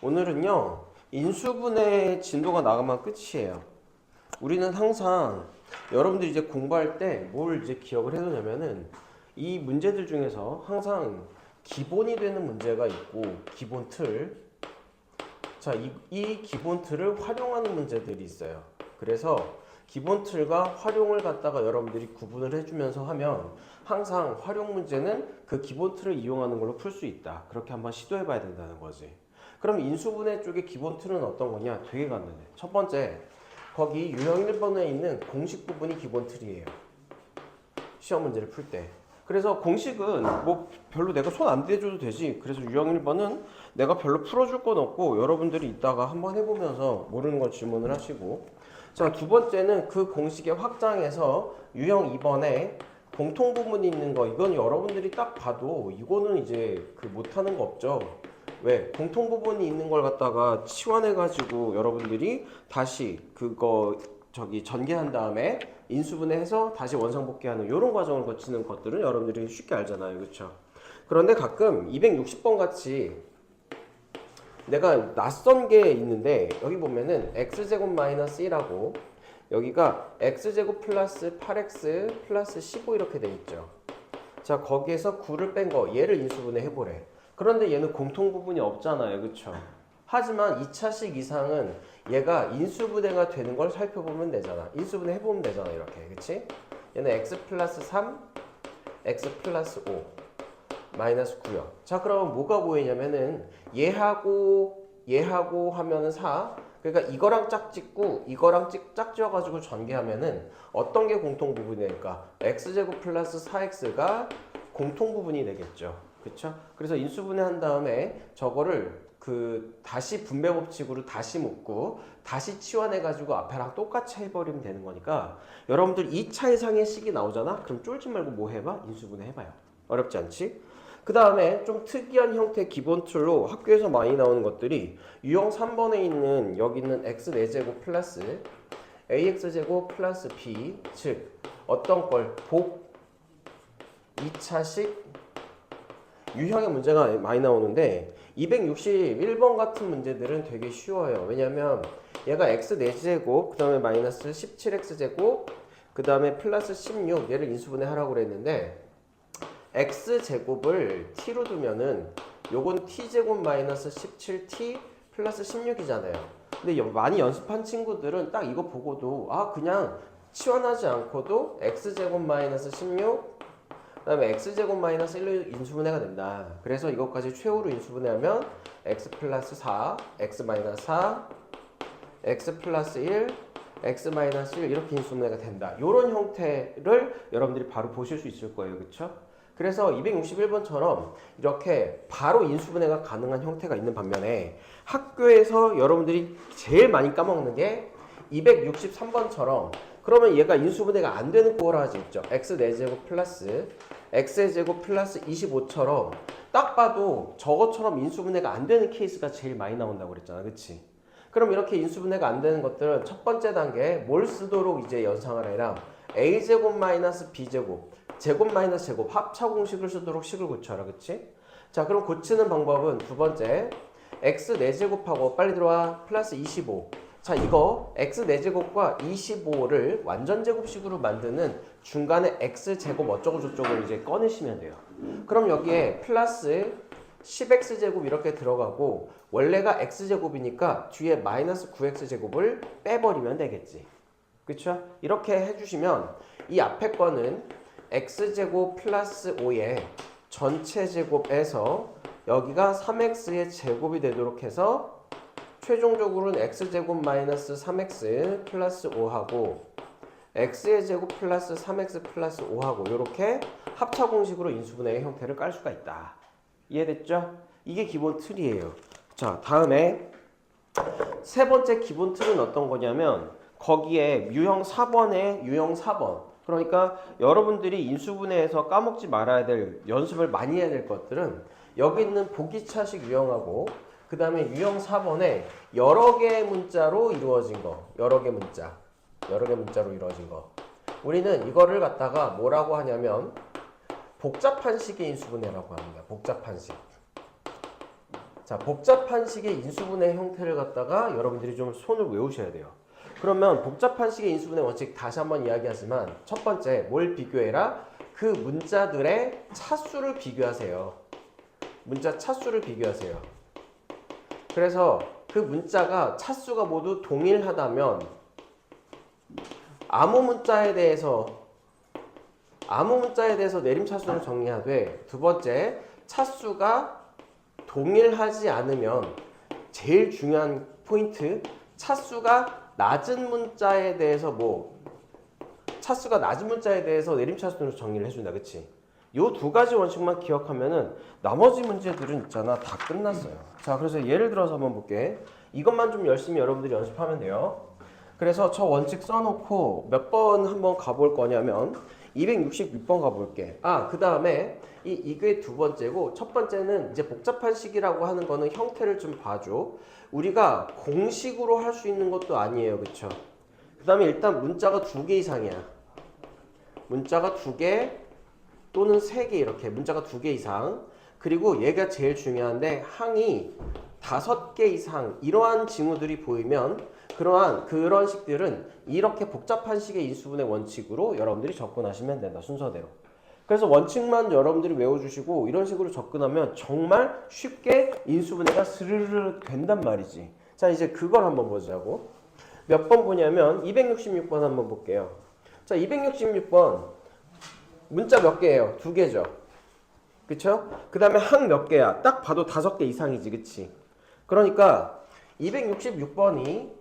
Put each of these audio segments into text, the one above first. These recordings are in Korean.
오늘은요, 인수분해 진도가 나가면 끝이에요. 우리는 항상 여러분들이 이제 공부할 때 뭘 이제 기억을 해두냐면은 이 문제들 중에서 항상 기본이 되는 문제가 있고 기본 틀. 자, 이 기본 틀을 활용하는 문제들이 있어요. 그래서 기본 틀과 활용을 갖다가 여러분들이 구분을 해주면서 하면 항상 활용 문제는 그 기본 틀을 이용하는 걸로 풀 수 있다. 그렇게 한번 시도해 봐야 된다는 거지. 그럼 인수분해 쪽의 기본 틀은 어떤 거냐? 되게 간단해. 첫 번째, 거기 유형 1번에 있는 공식 부분이 기본 틀이에요. 시험 문제를 풀 때. 그래서 공식은 뭐 별로 내가 손 안 대줘도 되지. 그래서 유형 1번은 내가 별로 풀어줄 건 없고 여러분들이 이따가 한번 해보면서 모르는 건 질문을 하시고, 자, 두 번째는 그 공식의 확장에서 유형 2번에 공통 부분이 있는 거, 이건 여러분들이 딱 봐도 이거는 이제 그 못하는 거 없죠. 왜? 공통 부분이 있는 걸 갖다가 치환해가지고 여러분들이 다시 그거 전개한 다음에 인수분해해서 다시 원상복귀하는 이런 과정을 거치는 것들은 여러분들이 쉽게 알잖아요. 그렇죠? 그런데 가끔 260번 같이 내가 낯선 게 있는데 여기 보면은 x제곱 마이너스 1하고 여기가 x제곱 플러스 8x 플러스 15 이렇게 돼 있죠. 자, 거기에서 9를 뺀 거 얘를 인수분해 해보래. 그런데 얘는 공통 부분이 없잖아요. 그쵸? 하지만 2차식 이상은 얘가 인수분해가 되는 걸 살펴보면 되잖아. 인수분해 해보면 되잖아. 이렇게. 그치? 얘는 x 플러스 3, x 플러스 5, 마이너스 9요. 자, 그러면 뭐가 보이냐면은 얘하고 하면은 4. 그러니까 이거랑 짝 찍고 이거랑 짝 지어가지고 전개하면은 어떤 게 공통 부분이 될까? x제곱 플러스 4x가 공통 부분이 되겠죠. 그쵸? 그래서 인수분해 한 다음에 저거를 다시 분배 법칙으로 다시 묶고 다시 치환해가지고 앞에랑 똑같이 해버리면 되는 거니까 여러분들 2차 이상의 식이 나오잖아? 그럼 쫄지 말고 뭐 해봐? 인수분해 해봐요. 어렵지 않지? 그 다음에 좀 특이한 형태의 기본 틀로 학교에서 많이 나오는 것들이 유형 3번에 있는 여기 있는 x 4제곱 플러스 ax제곱 플러스 b, 즉 어떤 걸 복 2차식 유형의 문제가 많이 나오는데 261번 같은 문제들은 되게 쉬워요. 왜냐면 얘가 x 4제곱 그 다음에 마이너스 17x제곱 그 다음에 플러스 16 얘를 인수분해 하라고 그랬는데 x제곱을 t로 두면은 요건 t제곱 마이너스 17t 플러스 16이잖아요. 근데 많이 연습한 친구들은 딱 이거 보고도 그냥 치환하지 않고도 x제곱 마이너스 16 그 다음에 x제곱 마이너스 1로 인수분해가 된다. 그래서 이것까지 최후로 인수분해하면 x 플러스 4, x 마이너스 4, x 플러스 1, x 마이너스 1 이렇게 인수분해가 된다. 이런 형태를 여러분들이 바로 보실 수 있을 거예요. 그렇죠? 그래서 261번처럼 이렇게 바로 인수분해가 가능한 형태가 있는 반면에 학교에서 여러분들이 제일 많이 까먹는 게 263번처럼 그러면 얘가 인수분해가 안 되는 코어라지 있죠. x 4제곱 플러스 x의 제곱 플러스 25처럼 딱 봐도 저것처럼 인수분해가 안 되는 케이스가 제일 많이 나온다고 그랬잖아. 그치? 그럼 이렇게 인수분해가 안 되는 것들은 첫 번째 단계 뭘 쓰도록 이제 연상을 해라. a제곱 마이너스 b제곱 제곱 마이너스 제곱 합차 공식을 쓰도록 식을 고쳐라. 그치? 자, 그럼 고치는 방법은 두 번째 x 4제곱하고 빨리 들어와 플러스 25. 자, 이거 x 4제곱과 25를 완전 제곱식으로 만드는 중간에 x제곱 어쩌고 저쩌고 이제 꺼내시면 돼요. 그럼 여기에 플러스 10x제곱 이렇게 들어가고 원래가 x제곱이니까 뒤에 마이너스 9x제곱을 빼버리면 되겠지. 그쵸? 이렇게 해주시면 이 앞에 거는 x제곱 플러스 5의 전체 제곱에서 여기가 3x의 제곱이 되도록 해서 최종적으로는 x제곱 마이너스 3x 플러스 5하고 x의 제곱 플러스 3x 플러스 5하고 이렇게 합차 공식으로 인수분해의 형태를 깔 수가 있다. 이해됐죠? 이게 기본 틀이에요. 자, 다음에 세 번째 기본 틀은 어떤 거냐면 거기에 유형 4번에 유형 4번 그러니까 여러분들이 인수분해에서 까먹지 말아야 될 연습을 많이 해야 될 것들은 여기 있는 보기차식 유형하고 그 다음에 유형 4번에 여러 개의 문자로 이루어진 거 여러 개 문자로 이루어진 거 우리는 이거를 갖다가 뭐라고 하냐면 복잡한 식의 인수분해라고 합니다. 복잡한 식. 자, 복잡한 식의 인수분해 형태를 갖다가 여러분들이 좀 손을 외우셔야 돼요. 그러면 복잡한 식의 인수분해 원칙 다시 한번 이야기하지만 첫 번째 뭘 비교해라? 그 문자들의 차수를 비교하세요. 문자 차수를 비교하세요. 그래서 그 문자가 차수가 모두 동일하다면 아무 문자에 대해서 내림차수를 정리하되, 두 번째 차수가 동일하지 않으면 제일 중요한 포인트, 차수가 낮은 문자에 대해서 내림차순으로 정리를 해준다. 그치? 요 두 가지 원칙만 기억하면은 나머지 문제들은 있잖아, 다 끝났어요. 자, 그래서 예를 들어서 한번 볼게. 이것만 좀 열심히 여러분들이 연습하면 돼요. 그래서 저 원칙 써놓고 몇 번 한번 가볼 거냐면 266번 가볼게. 그 다음에 이게 두 번째고, 첫 번째는 이제 복잡한 식이라고 하는 거는 형태를 좀 봐줘. 우리가 공식으로 할 수 있는 것도 아니에요. 그쵸? 그 다음에 일단 문자가 2개 이상이야. 문자가 2개 또는 3개, 이렇게 문자가 2개 이상. 그리고 얘가 제일 중요한데 항이 5개 이상, 이러한 징후들이 보이면 그런 식들은 이렇게 복잡한 식의 인수분해 원칙으로 여러분들이 접근하시면 된다. 순서대로. 그래서 원칙만 여러분들이 외워주시고 이런 식으로 접근하면 정말 쉽게 인수분해가 스르르 된단 말이지. 자, 이제 그걸 한번 보자고. 몇 번 보냐면 266번 한번 볼게요. 자, 266번 문자 몇 개예요? 2개죠. 그쵸? 그 다음에 항 몇 개야? 딱 봐도 5개 이상이지. 그치? 그러니까 266번이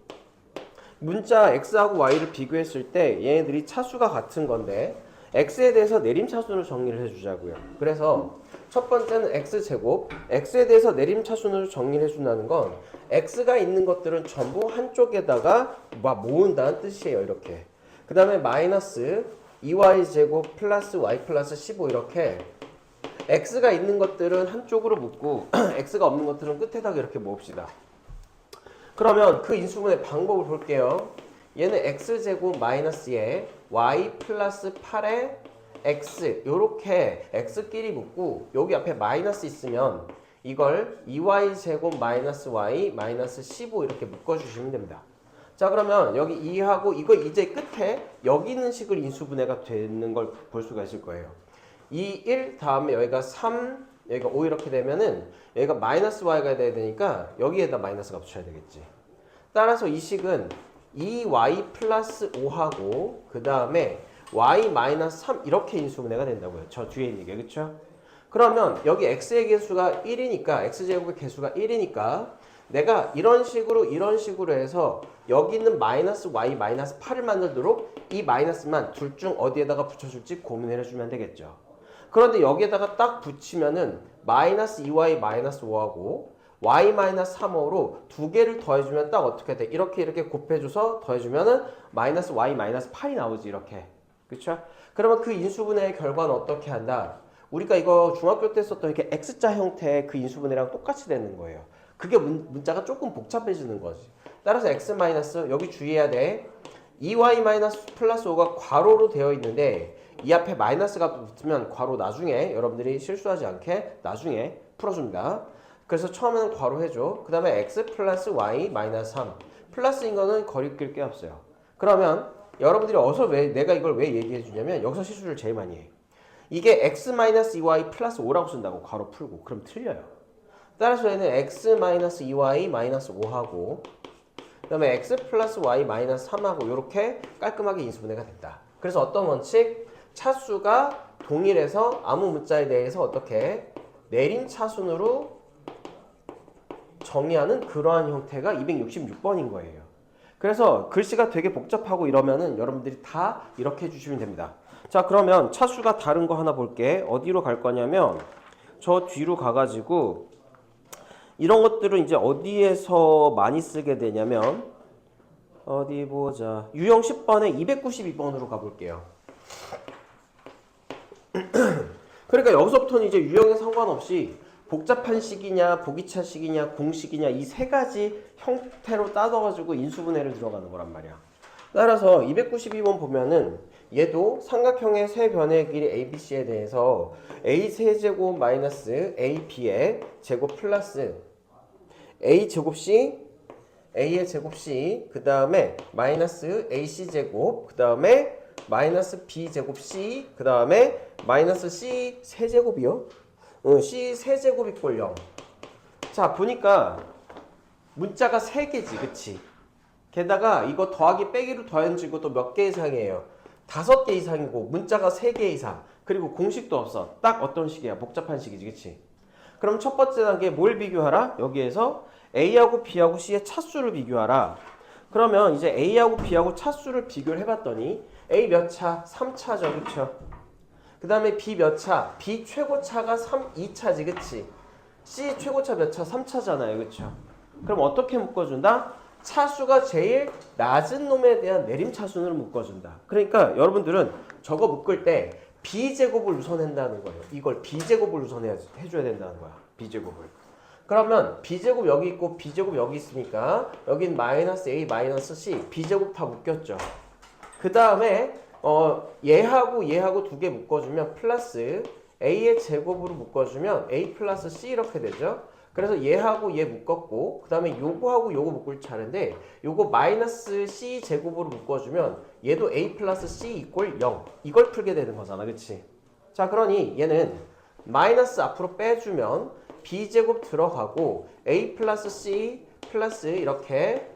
문자 x하고 y를 비교했을 때 얘네들이 차수가 같은 건데 x에 대해서 내림차순으로 정리를 해주자고요. 그래서 첫 번째는 x제곱, x에 대해서 내림차순으로 정리를 해준다는 건 x가 있는 것들은 전부 한쪽에다가 모은다는 뜻이에요. 이렇게. 그 다음에 마이너스 2y제곱 플러스 y 플러스 15, 이렇게 x가 있는 것들은 한쪽으로 묶고 x가 없는 것들은 끝에다가 이렇게 모읍시다. 그러면 그 인수분해 방법을 볼게요. 얘는 x제곱 마이너스에 y 플러스 8에 x, 요렇게 x끼리 묶고 여기 앞에 마이너스 있으면 이걸 2y제곱 마이너스 y 마이너스 15 이렇게 묶어주시면 됩니다. 자, 그러면 여기 2하고 이거 이제 끝에 여기 있는 식을 인수분해가 되는 걸 볼 수가 있을 거예요. 2, 1 다음에 여기가 3, 여기가 5 이렇게 되면은 여기가 마이너스 y가 돼야 되니까 여기에다 마이너스가 붙여야 되겠지. 따라서 이 식은 2y 플러스 5하고 그 다음에 y 마이너스 3 이렇게 인수분해가 된다고요. 저 뒤에 있는 게. 그쵸? 그러면 여기 x의 개수가 1이니까 x제곱의 개수가 1이니까 내가 이런 식으로 해서 여기 있는 마이너스 y 마이너스 8을 만들도록 이 마이너스만 둘 중 어디에다가 붙여줄지 고민을 해주면 되겠죠. 그런데 여기에다가 딱 붙이면은 마이너스 2y 마이너스 5하고 y 마이너스 3호로 두 개를 더해주면 딱 어떻게 돼? 이렇게 곱해줘서 더해주면은 마이너스 y 마이너스 8이 나오지. 이렇게. 그쵸? 그러면 그 인수분해의 결과는 어떻게 한다? 우리가 이거 중학교 때 썼던 이렇게 x자 형태의 그 인수분해랑 똑같이 되는 거예요. 그게 문자가 조금 복잡해지는 거지. 따라서 x 마이너스, 여기 주의해야 돼. 2y 마이너스 플러스 5가 괄호로 되어 있는데 이 앞에 마이너스가 붙으면 괄호 나중에 여러분들이 실수하지 않게 나중에 풀어줍니다. 그래서 처음에는 괄호 해줘. 그 다음에 x 플러스 y 마이너스 3. 플러스인 거는 거리낄 게 없어요. 그러면 여러분들이 내가 이걸 왜 얘기해 주냐면 여기서 실수를 제일 많이 해. 이게 x 마이너스 2y 플러스 5라고 쓴다고 괄호 풀고. 그럼 틀려요. 따라서 얘는 x 마이너스 2y 마이너스 5하고 그 다음에 x 플러스 y 마이너스 3하고 이렇게 깔끔하게 인수분해가 됐다. 그래서 어떤 원칙? 차수가 동일해서 아무 문자에 대해서 어떻게 내림차순으로 정의하는 그러한 형태가 266번인 거예요. 그래서 글씨가 되게 복잡하고 이러면은 여러분들이 다 이렇게 해주시면 됩니다. 자, 그러면 차수가 다른 거 하나 볼게. 어디로 갈 거냐면 저 뒤로 가가지고 이런 것들은 이제 어디에서 많이 쓰게 되냐면 어디 보자. 유형 10번에 292번으로 가볼게요. 그러니까 여기서부터는 이제 유형에 상관없이 복잡한 식이냐, 보기차 식이냐, 공식이냐 이 세 가지 형태로 따져가지고 인수분해를 들어가는 거란 말이야. 따라서 292번 보면은 얘도 삼각형의 세 변의 길이 ABC에 대해서 A 세제곱 마이너스 AB의 제곱 플러스 a 제곱 c a의 제곱 c 그 다음에 마이너스 ac 제곱 그 다음에 마이너스 b 제곱 c 그 다음에 마이너스 c 세제곱이요? c 세제곱 이꼴 0. 자 보니까 문자가 3개지 그치? 게다가 이거 더하기 빼기로 더해지고 또 몇 개 이상이에요? 5개 이상이고 문자가 3개 이상 그리고 공식도 없어. 딱 어떤 식이야? 복잡한 식이지 그치? 그럼 첫 번째 단계 뭘 비교하라? 여기에서 A하고 B하고 C의 차수를 비교하라. 그러면 이제 A하고 B하고 차수를 비교를 해봤더니 A 몇 차? 3차죠 그쵸? 그 다음에 B 몇 차? B 최고차가 2차지 그치? C 최고차 몇 차? 3차잖아요 그쵸? 그럼 어떻게 묶어준다? 차수가 제일 낮은 놈에 대한 내림차순으로 묶어준다. 그러니까 여러분들은 저거 묶을 때 B제곱을 우선한다는 거예요. 이걸 B제곱을 우선해줘야 된다는 거야. B제곱을. 그러면 B제곱 여기 있고 B제곱 여기 있으니까 여긴 마이너스 A 마이너스 C B제곱 다 묶였죠. 그 다음에 얘하고 얘하고 두 개 묶어주면 플러스 A의 제곱으로 묶어주면 A 플러스 C 이렇게 되죠. 그래서 얘하고 얘 묶었고 그 다음에 요거하고 요거 묶을 차례인데 요거 마이너스 C 제곱으로 묶어주면 얘도 A 플러스 C 이꼴 0 이걸 풀게 되는 거잖아 그치? 자 그러니 얘는 마이너스 앞으로 빼주면 B제곱 들어가고 A 플러스 C 플러스 이렇게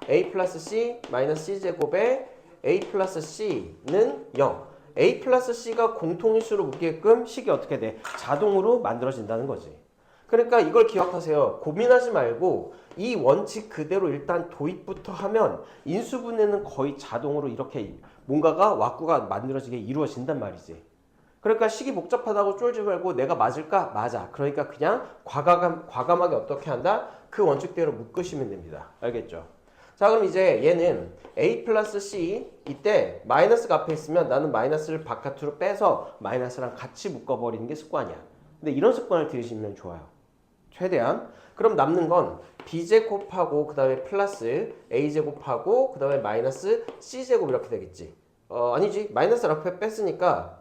A 플러스 C 마이너스 C 제곱에 A 플러스 C는 0 A 플러스 C가 공통인수로 묶게끔 식이 어떻게 돼? 자동으로 만들어진다는 거지. 그러니까 이걸 기억하세요. 고민하지 말고 이 원칙 그대로 일단 도입부터 하면 인수분해는 거의 자동으로 이렇게 뭔가가 왁구가 만들어지게 이루어진단 말이지. 그러니까 식이 복잡하다고 쫄지 말고 내가 맞을까? 맞아. 그러니까 그냥 과감하게 어떻게 한다? 그 원칙대로 묶으시면 됩니다. 알겠죠? 자 그럼 이제 얘는 A 플러스 C 이때 마이너스가 앞에 있으면 나는 마이너스를 바깥으로 빼서 마이너스랑 같이 묶어버리는 게 습관이야. 근데 이런 습관을 들이시면 좋아요. 최대한. 그럼 남는 건 B제곱하고 그 다음에 플러스 A제곱하고 그 다음에 마이너스 C제곱 이렇게 되겠지. 아니지. 마이너스를 앞에 뺐으니까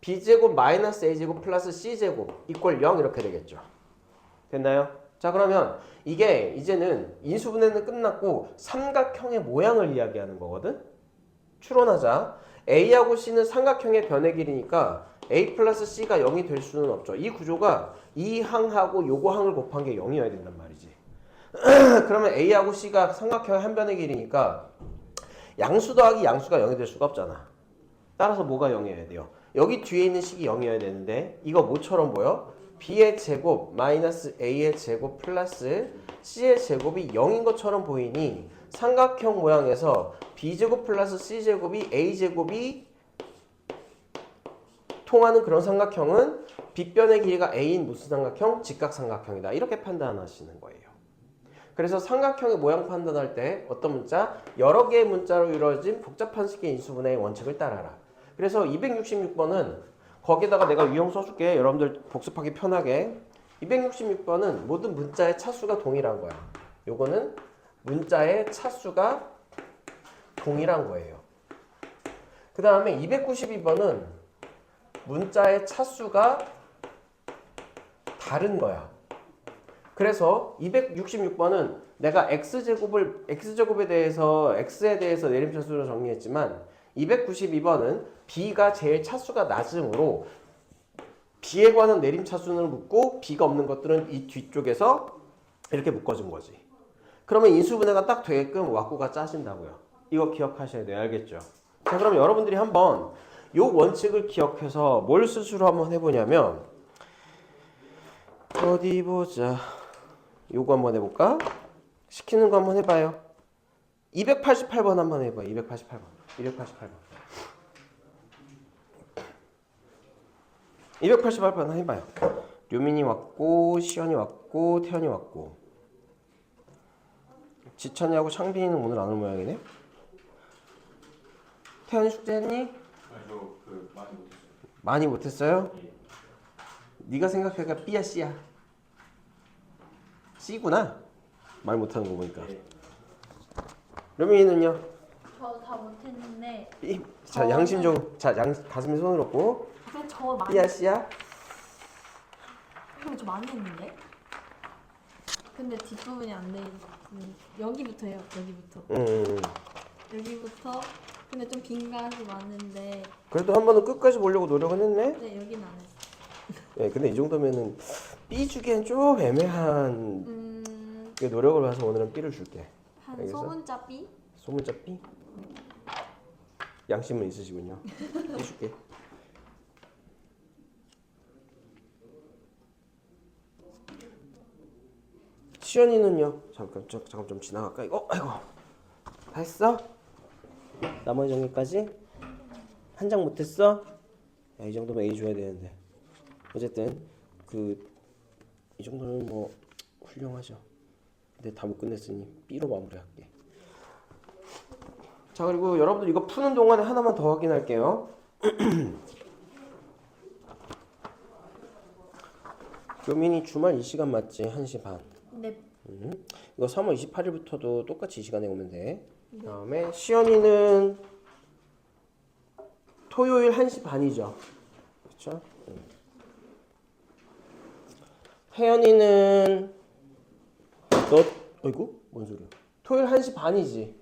B제곱 마이너스 A제곱 플러스 C제곱 이꼴 0 이렇게 되겠죠. 됐나요? 자 그러면 이게 이제는 인수분해는 끝났고 삼각형의 모양을 이야기하는 거거든. 추론하자. A하고 C는 삼각형의 변의 길이니까 A 플러스 C가 0이 될 수는 없죠. 이 구조가 이 항하고 요거 항을 곱한 게 0이어야 된단 말이지. 그러면 A하고 C가 삼각형의 한 변의 길이니까 양수 더하기 양수가 0이 될 수가 없잖아. 따라서 뭐가 0이어야 돼요? 여기 뒤에 있는 식이 0이어야 되는데 이거 뭐처럼 보여? B의 제곱 마이너스 A의 제곱 플러스 C의 제곱이 0인 것처럼 보이니 삼각형 모양에서 B제곱 플러스 C제곱이 A제곱이 통하는 그런 삼각형은 빗변의 길이가 A인 무슨 삼각형? 직각삼각형이다. 이렇게 판단하시는 거예요. 그래서 삼각형의 모양 판단할 때 어떤 문자? 여러 개의 문자로 이루어진 복잡한 식의 인수분해의 원칙을 따라라. 그래서 266번은 거기다가 내가 유형 써줄게. 여러분들 복습하기 편하게. 266번은 모든 문자의 차수가 동일한 거야. 요거는 문자의 차수가 동일한 거예요. 그 다음에 292번은 문자의 차수가 다른 거야. 그래서 266번은 내가 x제곱에 대해서 x에 대해서 내림차수로 정리했지만 292번은 b가 제일 차수가 낮으므로 b에 관한 내림차수를 묶고 b가 없는 것들은 이 뒤쪽에서 이렇게 묶어준 거지. 그러면 인수분해가 딱 되게끔 왁구가 짜진다고요. 이거 기억하셔야 돼요. 알겠죠? 자 그럼 여러분들이 한번 이 원칙을 기억해서 뭘 스스로 한번 해보냐면 어디 보자. 요거 한번 해볼까? 시키는 거 한번 해봐요. 288번 한번 해봐요. 288번 해봐요. 류민이 왔고 시연이 왔고 태연이 왔고 지찬이하고 창빈이는 오늘 안 올 모양이네. 태연이 숙제했니? 아니 저 많이 못했어요. 많이 못했어요? 예. 네가 생각하기가 B야 C야? C구나. 말 못하는 거 보니까. 예. 류민이는요? 저 다 못했는데 자 양심 좀. 자 가슴에 손을 얹고 근데 저 많이 B야 C야? 근데 저 많이 했는데 근데 뒷부분이 안 돼 있는 여기부터예요. 여기부터. 여기부터. 근데 좀 빈 가시 많은데. 그래도 한 번은 끝까지 보려고 노력은 했네. 네 여기는 안 했어. 네, 근데 이 정도면은 B 주기엔 좀 애매한 노력을 봐서 오늘은 B를 줄게. 한 알겠어? 소문자 B? 소문자 B? 양심은 있으시군요. B 줄게. 시연이는요? 잠깐 좀 지나갈까 이거? 아이고 다 했어? 나머지 정리까지? 한 장 못했어? 야, 이 정도면 A 줘야 되는데 어쨌든 이 정도는 뭐 훌륭하죠. 근데 다 못 끝냈으니 B로 마무리할게. 자 그리고 여러분들 이거 푸는 동안에 하나만 더 확인할게요. 교민이 주말 이 시간 맞지? 1시 반. 네. 이거 3월 28일부터도 똑같이 이 시간에 오면 돼. 다음에 시연이는 토요일 1시 반이죠. 그렇죠? 혜연이는 어이구 뭔 소리야? 토요일 1시 반이지.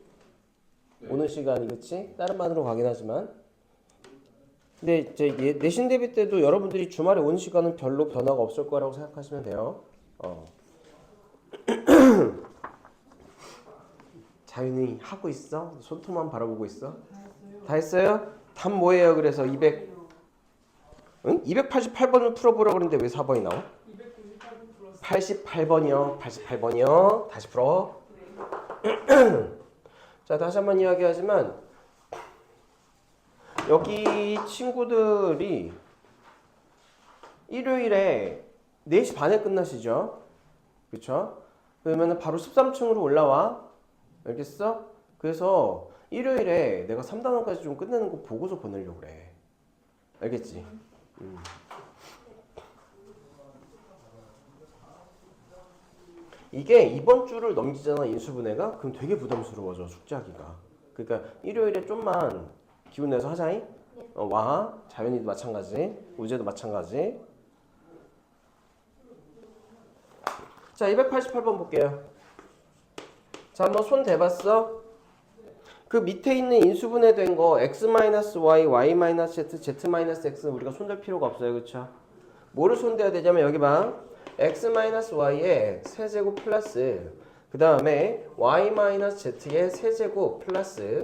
네. 오는 시간이 그치? 다른 반으로 가긴 하지만 근데 이제 내신 대비 때도 여러분들이 주말에 오는 시간은 별로 변화가 없을 거라고 생각하시면 돼요. 자윤이 하고 있어? 손톱만 바라보고 있어? 다 했어요? 답 뭐예요? 그래서 288번을 풀어보라고 그랬는데 왜 4번이 나와? 88번이요. 88번이요. 다시 풀어. 자, 다시 한번 이야기하지만 여기 친구들이 일요일에 4시 반에 끝나시죠? 그쵸? 그러면 바로 13층으로 올라와. 알겠어? 그래서 일요일에 내가 3단원까지 좀 끝내는 거 보고서 보내려고 그래. 알겠지? 이게 이번 주를 넘기잖아 인수분해가? 그럼 되게 부담스러워져 숙제하기가. 그러니까 일요일에 좀만 기운 내서 하자잉? 와. 자연이도 마찬가지. 우재도 마찬가지. 자 288번 볼게요. 자 한번 손 대봤어? 그 밑에 있는 인수분해된 거 x-y, y-z, z-x 우리가 손댈 필요가 없어요. 그쵸? 뭐를 손대야 되냐면 여기 봐. x-y의 세제곱 플러스 그 다음에 y-z의 세제곱 플러스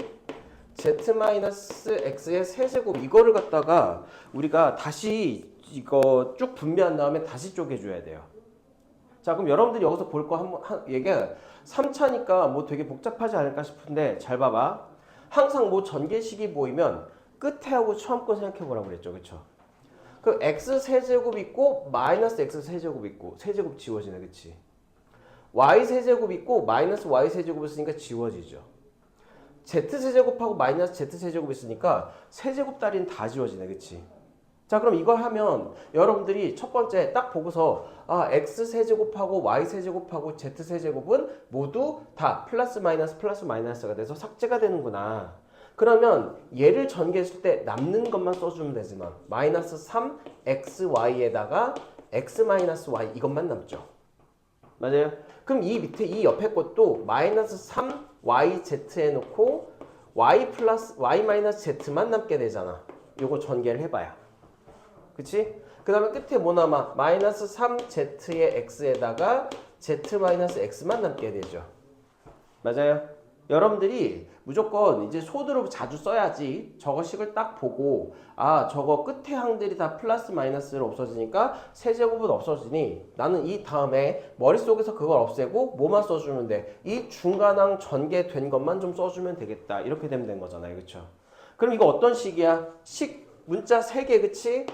z-x의 세제곱 이거를 갖다가 우리가 다시 이거 쭉 분배한 다음에 다시 쪼개줘야 돼요. 자 그럼 여러분들이 여기서 볼 거 한번 얘가 3차니까 뭐 되게 복잡하지 않을까 싶은데 잘 봐봐. 항상 뭐 전개식이 보이면 끝에 하고 처음 거 생각해 보라고 그랬죠. 그쵸? 그 x 세제곱 있고 마이너스 x 세제곱 있고 세제곱 지워지네. 그치? y 세제곱 있고 마이너스 y 세제곱 있으니까 지워지죠. z 세제곱하고 마이너스 z 세제곱 있으니까 세제곱 따위는 다 지워지네. 그치? 자 그럼 이걸 하면 여러분들이 첫 번째 딱 보고서 x 세제곱하고 y 세제곱하고 z 세제곱은 모두 다 플러스 마이너스가 돼서 삭제가 되는구나. 그러면 얘를 전개했을 때 남는 것만 써주면 되지만 마이너스 3xy에다가 x 마이너스 y 이것만 남죠. 맞아요? 그럼 이 밑에 이 옆에 것도 마이너스 3yz 해놓고 y 마이너스 z만 남게 되잖아. 요거 전개를 해봐요. 그치? 그 다음에 끝에 뭐 남아? 마이너스 3z의 x에다가 z 마이너스 x만 남게 되죠. 맞아요? 여러분들이 무조건 이제 소드로 자주 써야지 저거 식을 딱 보고 저거 끝에 항들이 다 플러스 마이너스로 없어지니까 세제곱은 없어지니 나는 이 다음에 머릿속에서 그걸 없애고 뭐만 써주면 돼? 이 중간항 전개된 것만 좀 써주면 되겠다. 이렇게 되면 된 거잖아요. 그쵸? 그럼 이거 어떤 식이야? 문자 3개 그치?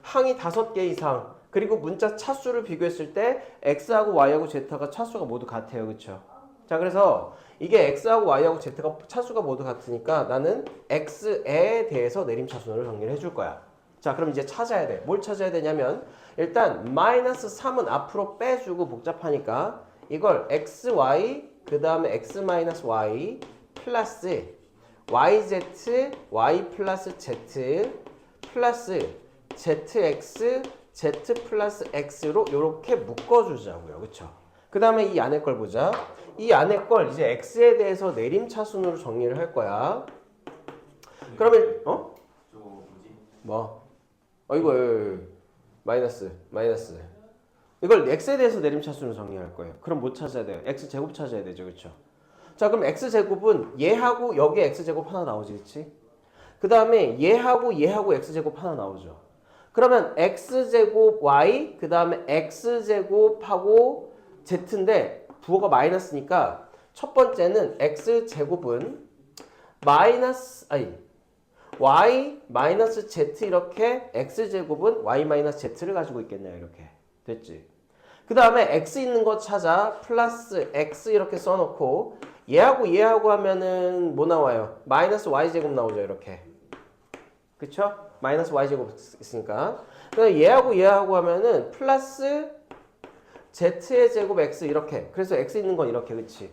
항이 5개 이상 그리고 문자 차수를 비교했을 때 x하고 y하고 z가 차수가 모두 같아요. 그쵸? 자 그래서 이게 x하고 y하고 z가 차수가 모두 같으니까 나는 x에 대해서 내림차순으로 정리를 해줄 거야. 자 그럼 이제 찾아야 돼. 뭘 찾아야 되냐면 일단 마이너스 3은 앞으로 빼주고 복잡하니까 이걸 xy 그 다음에 x 마이너스 y 플러스 yz y 플러스 z 플러스 zx z 플러스 x로 이렇게 묶어주자고요. 그쵸? 그 다음에 이 안에 걸 보자. 이 안에 걸 이제 x에 대해서 내림차순으로 정리를 할 거야. 그러면 저거 뭐지? 뭐? 이거 마이너스. 이걸 x에 대해서 내림차순으로 정리할 거예요. 그럼 뭐 찾아야 돼요? x제곱 찾아야 되죠. 그렇죠? 자, 그럼 x제곱은 얘하고 여기에 x제곱 하나 나오지. 그렇지? 그 다음에 얘하고 x제곱 하나 나오죠. 그러면 x제곱 y 그 다음에 x제곱하고 z인데 부호가 마이너스니까 첫 번째는 x제곱은 y 마이너스 z 이렇게 x제곱은 y 마이너스 z를 가지고 있겠네요. 이렇게 됐지. 그 다음에 x 있는 거 찾아 플러스 x 이렇게 써놓고 얘하고 하면은 뭐 나와요? 마이너스 y제곱 나오죠. 이렇게. 그쵸? 마이너스 y제곱 있으니까. 그다음에 얘하고 하면은 플러스 z의 제곱 x 이렇게. 그래서 x 있는 건 이렇게. 그치?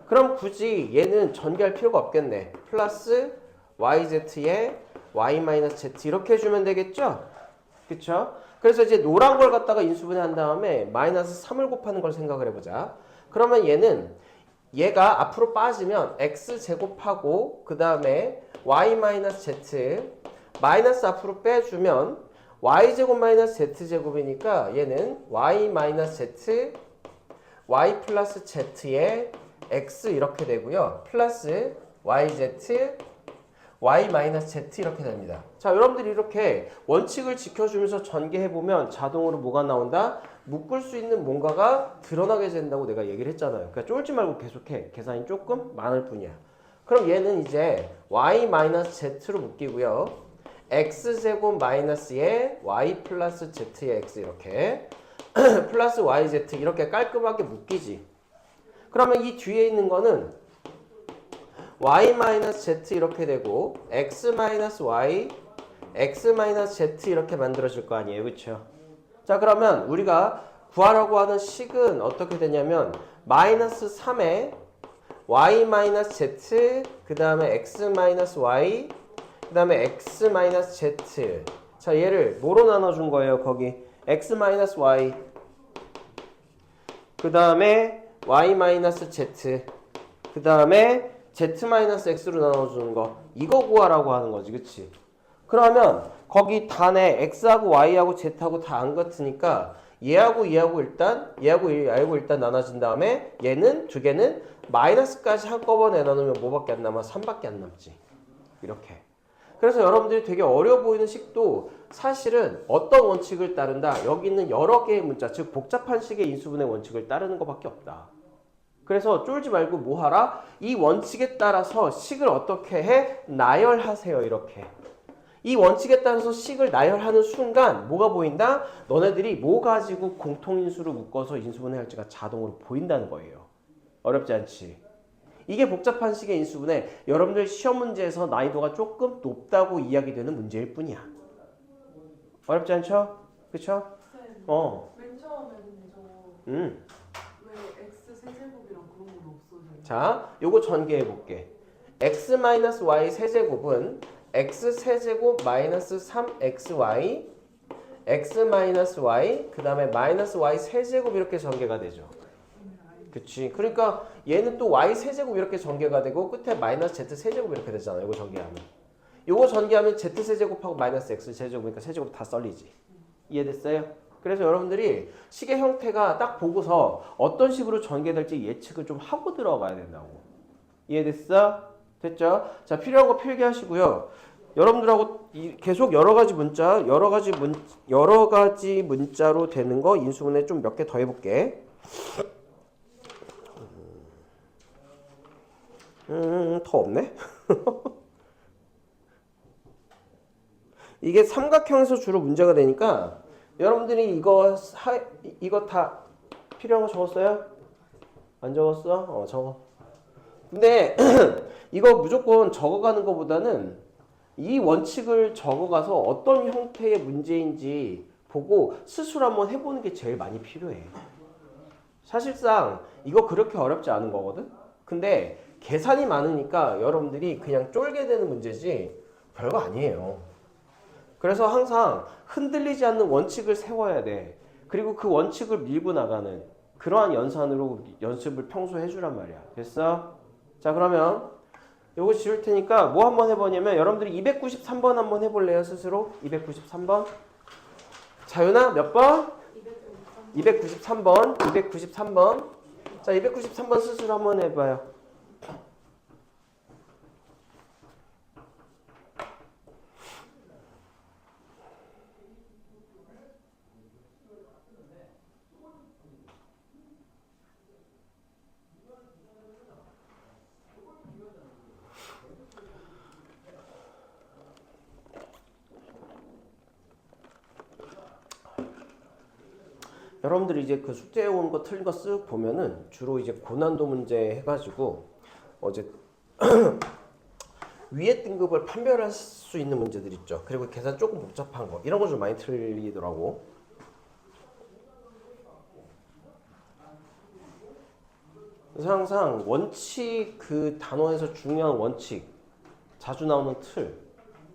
그럼 굳이 얘는 전개할 필요가 없겠네. 플러스 yz에 y 마이너스 z 이렇게 해주면 되겠죠? 그쵸? 그래서 이제 노란 걸 갖다가 인수분해 한 다음에 마이너스 3을 곱하는 걸 생각을 해보자. 그러면 얘가 앞으로 빠지면 x제곱하고 그 다음에 y 마이너스 z 마이너스 앞으로 빼주면 y제곱 마이너스 z제곱이니까 얘는 y 마이너스 z y 플러스 z에 x 이렇게 되고요. 플러스 yz y 마이너스 z 이렇게 됩니다. 자, 여러분들이 이렇게 원칙을 지켜주면서 전개해보면 자동으로 뭐가 나온다? 묶을 수 있는 뭔가가 드러나게 된다고 내가 얘기를 했잖아요. 그러니까 쫄지 말고 계속해. 계산이 조금 많을 뿐이야. 그럼 얘는 이제 y 마이너스 z로 묶이고요. x제곱 마이너스에 y 플러스 z의 x 이렇게 플러스 yz 이렇게 깔끔하게 묶이지. 그러면 이 뒤에 있는 거는 y 마이너스 z 이렇게 되고 x 마이너스 y x 마이너스 z 이렇게 만들어질 거 아니에요. 그렇죠? 자, 그러면 우리가 구하라고 하는 식은 어떻게 되냐면 마이너스 3에 y 마이너스 z 그 다음에 x 마이너스 y 그 다음에 x 마이너스 z. 자, 얘를 뭐로 나눠준 거예요? 거기 x 마이너스 y 그 다음에 y 마이너스 z 그 다음에 z 마이너스 x로 나눠주는 거 이거 구하라고 하는 거지. 그치? 그러면 거기 단에 x하고 y하고 z하고 다 안 같으니까 얘하고 일단 나눠진 다음에 얘는 두 개는 마이너스까지 한꺼번에 나누면 뭐밖에 안 남아? 3밖에 안 남지. 이렇게. 그래서 여러분들이 되게 어려워 보이는 식도 사실은 어떤 원칙을 따른다? 여기 있는 여러 개의 문자, 즉 복잡한 식의 인수분해 원칙을 따르는 것밖에 없다. 그래서 쫄지 말고 뭐 하라? 이 원칙에 따라서 식을 어떻게 해? 나열하세요. 이렇게. 이 원칙에 따라서 식을 나열하는 순간 뭐가 보인다? 너네들이 뭐 가지고 공통인수로 묶어서 인수분해할지가 자동으로 보인다는 거예요. 어렵지 않지? 이게 복잡한 식의 인수분해, 여러분들 시험 문제에서 난이도가 조금 높다고 이야기되는 문제일 뿐이야. 어렵지 않죠? 그쵸? 맨 처음에는 저거 왜 x 세제곱이랑 그런 건 없어져요? 자, 요거 전개해 볼게. x-y 세제곱은 x 세제곱 마이너스 3xy x-y 그 다음에 마이너스 y 세제곱 이렇게 전개가 되죠. 그치? 그러니까 얘는 또 y 세제곱 이렇게 전개가 되고 끝에 마이너스 z 세제곱 이렇게 되잖아. 요거 전개하면. 요거 전개하면 z 세제곱하고 마이너스 x 세제곱이니까 세제곱 다 썰리지. 이해됐어요? 그래서 여러분들이 식의 형태가 딱 보고서 어떤 식으로 전개될지 예측을 좀 하고 들어가야 된다고. 이해됐어? 됐죠? 자, 필요한 거 필기하시고요. 여러분들하고 계속 여러 가지 문자로 되는 거 인수분해 좀 몇 개 더 해볼게. 더 없네? 이게 삼각형에서 주로 문제가 되니까 여러분들이 이거 다 필요한 거 적었어요? 안 적었어? 적어. 근데 이거 무조건 적어가는 것보다는 이 원칙을 적어가서 어떤 형태의 문제인지 보고 스스로 한번 해보는 게 제일 많이 필요해. 사실상 이거 그렇게 어렵지 않은 거거든? 근데 계산이 많으니까 여러분들이 그냥 쫄게 되는 문제지 별거 아니에요. 그래서 항상 흔들리지 않는 원칙을 세워야 돼. 그리고 그 원칙을 밀고 나가는 그 그러한 연산으로 연습을 평소에 해주란 말이야. 됐어? 자, 그러면 요거 지울 테니까 뭐 한번 해보냐면 여러분들이 293번 한번 해볼래요? 스스로? 293번. 자윤아 몇 번? 293번. 293번. 자, 293번 스스로 한번 해봐요. 여러분들이 이제 그 숙제에 온 거 틀린 거 쓱 보면은 주로 이제 고난도 문제 해가지고 어제 위에 등급을 판별할 수 있는 문제들 있죠. 그리고 계산 조금 복잡한 거 이런 거 좀 많이 틀리더라고. 그래서 항상 원칙 그 단원에서 중요한 원칙 자주 나오는 틀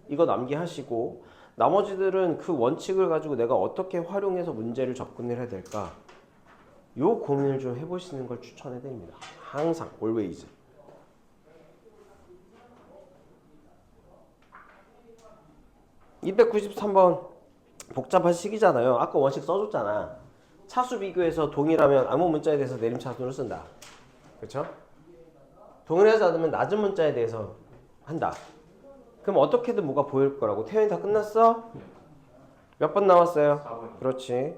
이거 남기하시고 나머지들은 그 원칙을 가지고 내가 어떻게 활용해서 문제를 접근을 해야 될까 요 고민을 좀 해보시는 걸 추천해 드립니다. 항상 always. (293번) 복잡한 식이잖아요. 아까 원칙 써줬잖아. 차수 비교해서 동일하면 아무 문자에 대해서 내림차순을 쓴다. 그렇죠? 동일하지 않으면 낮은 문자에 대해서 한다. 그럼 어떻게든 뭐가 보일 거라고. 태연이 다 끝났어? 몇 번 나왔어요? 4번. 그렇지.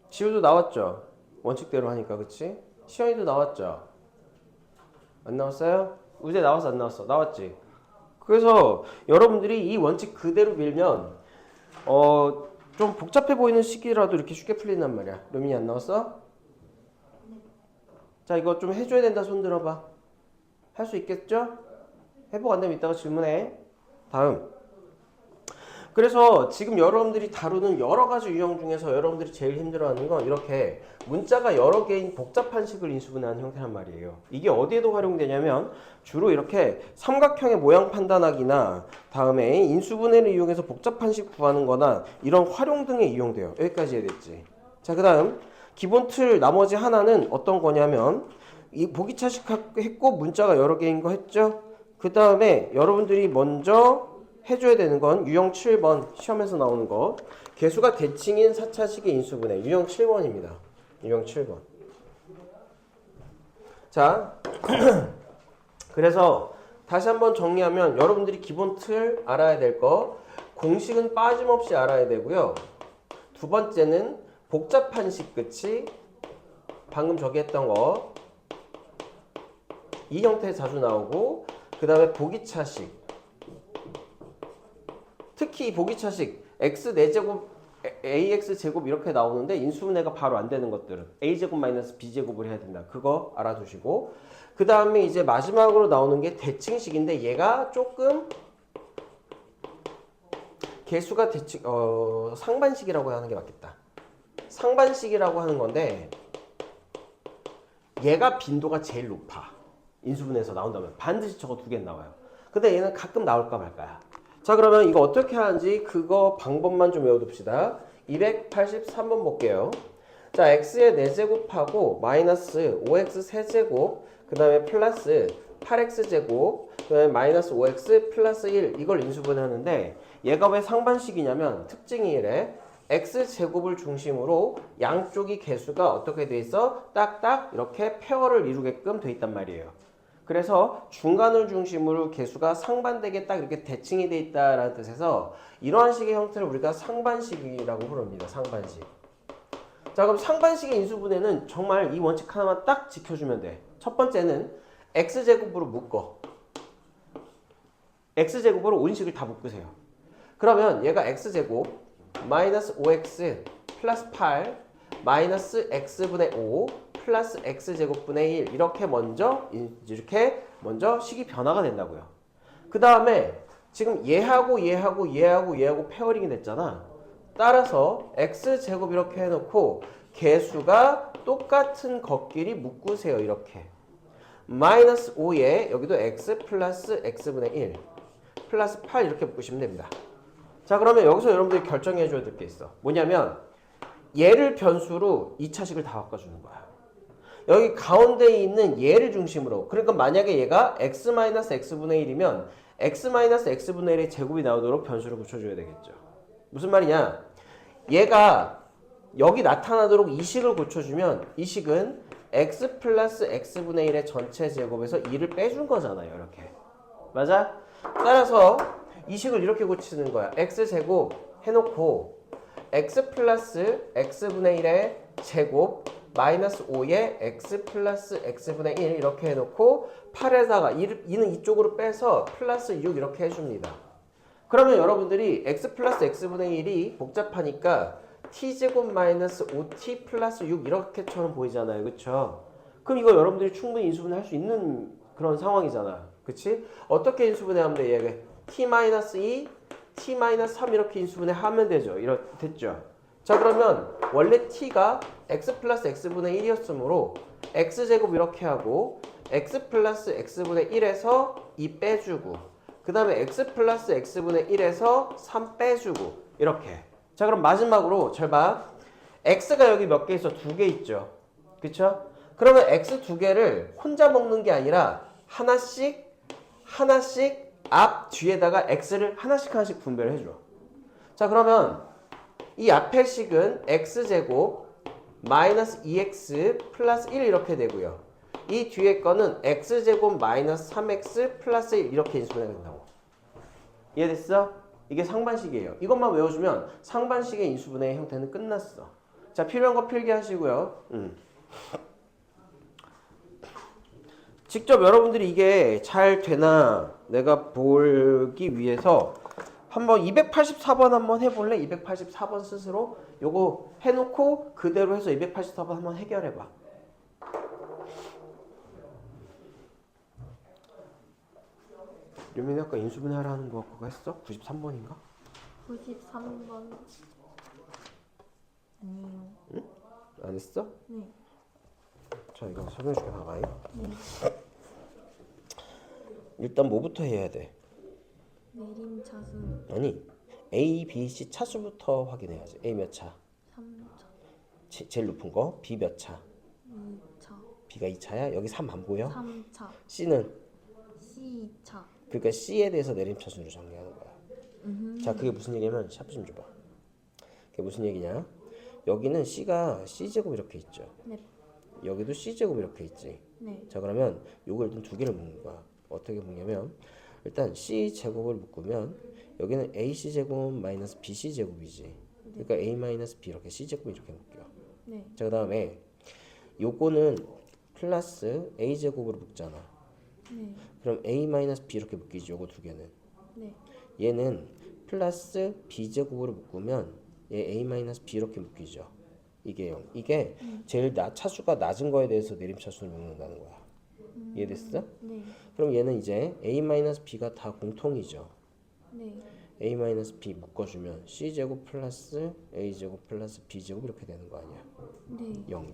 지우도 나왔죠? 원칙대로 하니까. 그치? 시연이도 나왔죠? 안 나왔어요? 우재 나왔어 안 나왔어? 나왔지? 그래서 여러분들이 이 원칙 그대로 밀면 좀 복잡해 보이는 식이라도 이렇게 쉽게 풀린단 말이야. 루민이 안 나왔어? 자, 이거 좀 해줘야 된다. 손 들어봐. 할 수 있겠죠? 해보고 안 되면 이따가 질문해. 다음. 그래서 지금 여러분들이 다루는 여러 가지 유형 중에서 여러분들이 제일 힘들어하는 건 이렇게 문자가 여러 개인 복잡한 식을 인수분해하는 형태란 말이에요. 이게 어디에도 활용되냐면 주로 이렇게 삼각형의 모양 판단하기나 다음에 인수분해를 이용해서 복잡한 식 구하는 거나 이런 활용 등에 이용돼요. 여기까지 해야겠지. 자, 그 다음 기본 틀 나머지 하나는 어떤 거냐면 이 보기차식 했고 문자가 여러 개인 거 했죠. 그 다음에 여러분들이 먼저 해줘야 되는 건 유형 7번 시험에서 나오는 거 개수가 대칭인 4차식의 인수분해 유형 7번입니다. 유형 7번. 자, 그래서 다시 한번 정리하면 여러분들이 기본 틀 알아야 될 거 공식은 빠짐없이 알아야 되고요. 두 번째는 복잡한 식 끝이 방금 저기 했던 거 이 형태 자주 나오고 그 다음에 보기차식 특히 보기차식 x 4제곱 ax제곱 이렇게 나오는데 인수분해가 바로 안 되는 것들은 a제곱 마이너스 b제곱을 해야 된다. 그거 알아두시고 그 다음에 이제 마지막으로 나오는 게 대칭식인데 얘가 조금 개수가 대칭 상반식이라고 하는 게 맞겠다. 상반식이라고 하는 건데 얘가 빈도가 제일 높아. 인수분해에서 나온다면 반드시 저거 두 개 나와요. 근데 얘는 가끔 나올까 말까야. 자, 그러면 이거 어떻게 하는지 그거 방법만 좀 외워둡시다. 283번 볼게요. 자, x의 4제곱하고 마이너스 5x 세제곱 그 다음에 플러스 8x제곱 그 다음에 마이너스 5x 플러스 1 이걸 인수분해하는데 얘가 왜 상반식이냐면 특징이 이래. x제곱을 중심으로 양쪽이 개수가 어떻게 돼 있어? 딱딱 이렇게 페어를 이루게끔 돼 있단 말이에요. 그래서 중간을 중심으로 개수가 상반되게 딱 이렇게 대칭이 돼 있다라는 뜻에서 이러한 식의 형태를 우리가 상반식이라고 부릅니다. 상반식. 자, 그럼 상반식의 인수분해는 정말 이 원칙 하나만 딱 지켜주면 돼. 첫 번째는 x제곱으로 묶어. x제곱으로 온식을 다 묶으세요. 그러면 얘가 x제곱 마이너스 5x 플러스 8 마이너스 x분의 5 플러스 x제곱분의 1 이렇게 먼저 식이 변화가 된다고요. 그 다음에 지금 얘하고 페어링이 됐잖아. 따라서 x제곱 이렇게 해놓고 개수가 똑같은 겉길이 묶으세요. 이렇게 마이너스 5에 여기도 x 플러스 x분의 1 플러스 8 이렇게 묶으시면 됩니다. 자, 그러면 여기서 여러분들이 결정해 줘야 될 게 있어. 뭐냐면 얘를 변수로 2차식을 다 바꿔주는 거야. 여기 가운데에 있는 얘를 중심으로. 그러니까 만약에 얘가 x-x분의 1이면 x-x분의 1의 제곱이 나오도록 변수를 붙여줘야 되겠죠. 무슨 말이냐? 얘가 여기 나타나도록 이 식을 고쳐주면 이 식은 x 플러스 x분의 1의 전체 제곱에서 2를 빼준 거잖아요. 이렇게. 맞아? 따라서 이 식을 이렇게 고치는 거야. x제곱 해놓고 x 플러스 x분의 1의 제곱 마이너스 5에 x 플러스 x분의 1 이렇게 해놓고 8에다가 2는 이쪽으로 빼서 플러스 6 이렇게 해줍니다. 그러면 여러분들이 x 플러스 x분의 1이 복잡하니까 t제곱 마이너스 5t 플러스 6 이렇게처럼 보이잖아요. 그쵸? 그럼 이거 여러분들이 충분히 인수분해 할 수 있는 그런 상황이잖아. 그치? 어떻게 인수분해하면 돼? 얘가 t 마이너스 2, t 마이너스 3 이렇게 인수분해 하면 되죠. 됐죠? 자, 그러면 원래 t가 x 플러스 x분의 1이었으므로 x제곱 이렇게 하고 x 플러스 x분의 1에서 2 빼주고 그 다음에 x 플러스 x분의 1에서 3 빼주고 이렇게. 자, 그럼 마지막으로 잘 봐. x가 여기 몇 개 있어? 2개 있죠. 그쵸? 그러면 x 2개를 혼자 먹는 게 아니라 하나씩 앞 뒤에다가 x를 하나씩 분배를 해줘. 자, 그러면 이 앞의 식은 x제곱 마이너스 2x 플러스 1 이렇게 되고요. 이 뒤에 거는 x제곱 마이너스 3x 플러스 1 이렇게 인수분해가 된다고. 이해됐어? 이게 상반식이에요. 이것만 외워주면 상반식의 인수분해의 형태는 끝났어. 자, 필요한 거 필기하시고요. 직접 여러분들이 이게 잘 되나 내가 보기 위해서 한번 284번 한번 해볼래? 284번 스스로 요거 해놓고 그대로 해서 284번 한번 해결해봐. 유민이 아까 인수분해 하라는 거 그거 했어? 93번인가? 93번 아니에요. 응? 안 했어? 네. 자, 이거 설명해줄게. 봐봐. 네. 일단 뭐부터 해야 돼? 내림차수 아니 A, B, C 차수부터 확인해야지. A 몇 차? 3차, 제일 높은 거. B 몇 차? 2차, B가 2차야? 여기 3 안 보여? 3차, C는? C2차. 그러니까 C에 대해서 내림차순으로 정리하는 거야. 자, 그게 무슨 얘기냐면 샤프 좀 줘봐. 그게 무슨 얘기냐? 여기는 C가 C제곱 이렇게 있죠. 네. 여기도 C제곱 이렇게 있지. 네. 자, 그러면 요걸 일단 두 개를 묶는 거야. 어떻게 묶냐면 일단 C제곱을 묶으면 여기는 AC제곱 마이너스 BC제곱이지. 그러니까 A 마이너스 B 이렇게 C제곱 이렇게 묶여. 네. 자, 그 다음에 요거는 플러스 A제곱으로 묶잖아. 네. 그럼 A 마이너스 B 이렇게 묶이지. 요거 두 개는. 네. 얘는 플러스 B제곱으로 묶으면 얘 A 마이너스 B 이렇게 묶이죠. 이게 0. 이게 제일 차수가 낮은 거에 대해서 내림차수를 묶는다는 거야. 이해됐어? 네. 그럼 얘는 이제 A 마이너스 B가 다 공통이죠. 네. A 마이너스 B 묶어주면 C제곱 플러스 A제곱 플러스 B제곱 이렇게 되는 거 아니야. 네. 0.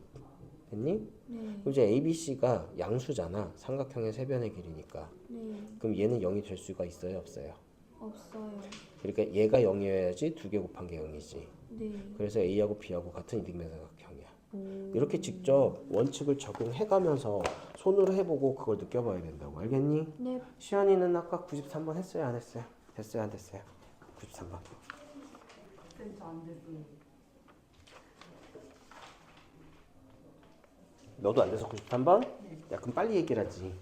됐니? 네. 그럼 이제 ABC가 양수잖아. 삼각형의 세변의 길이니까. 네. 그럼 얘는 0이 될 수가 있어요? 없어요? 없어요. 그러니까 얘가 0이어야지 2개 곱한 게 0이지. 네. 그래서 A하고 B하고 같은 이등변 삼각형이야. 오. 이렇게 직접 원칙을 적용해가면서 손으로 해보고 그걸 느껴봐야 된다고. 알겠니? 네. 시연이는 아까 93번 했어요? 안 했어요? 됐어요? 안 됐어요? 93번. 센터 안 됐어요. 너도 안 돼서 93번? 야, 그럼 빨리 얘기를 하지.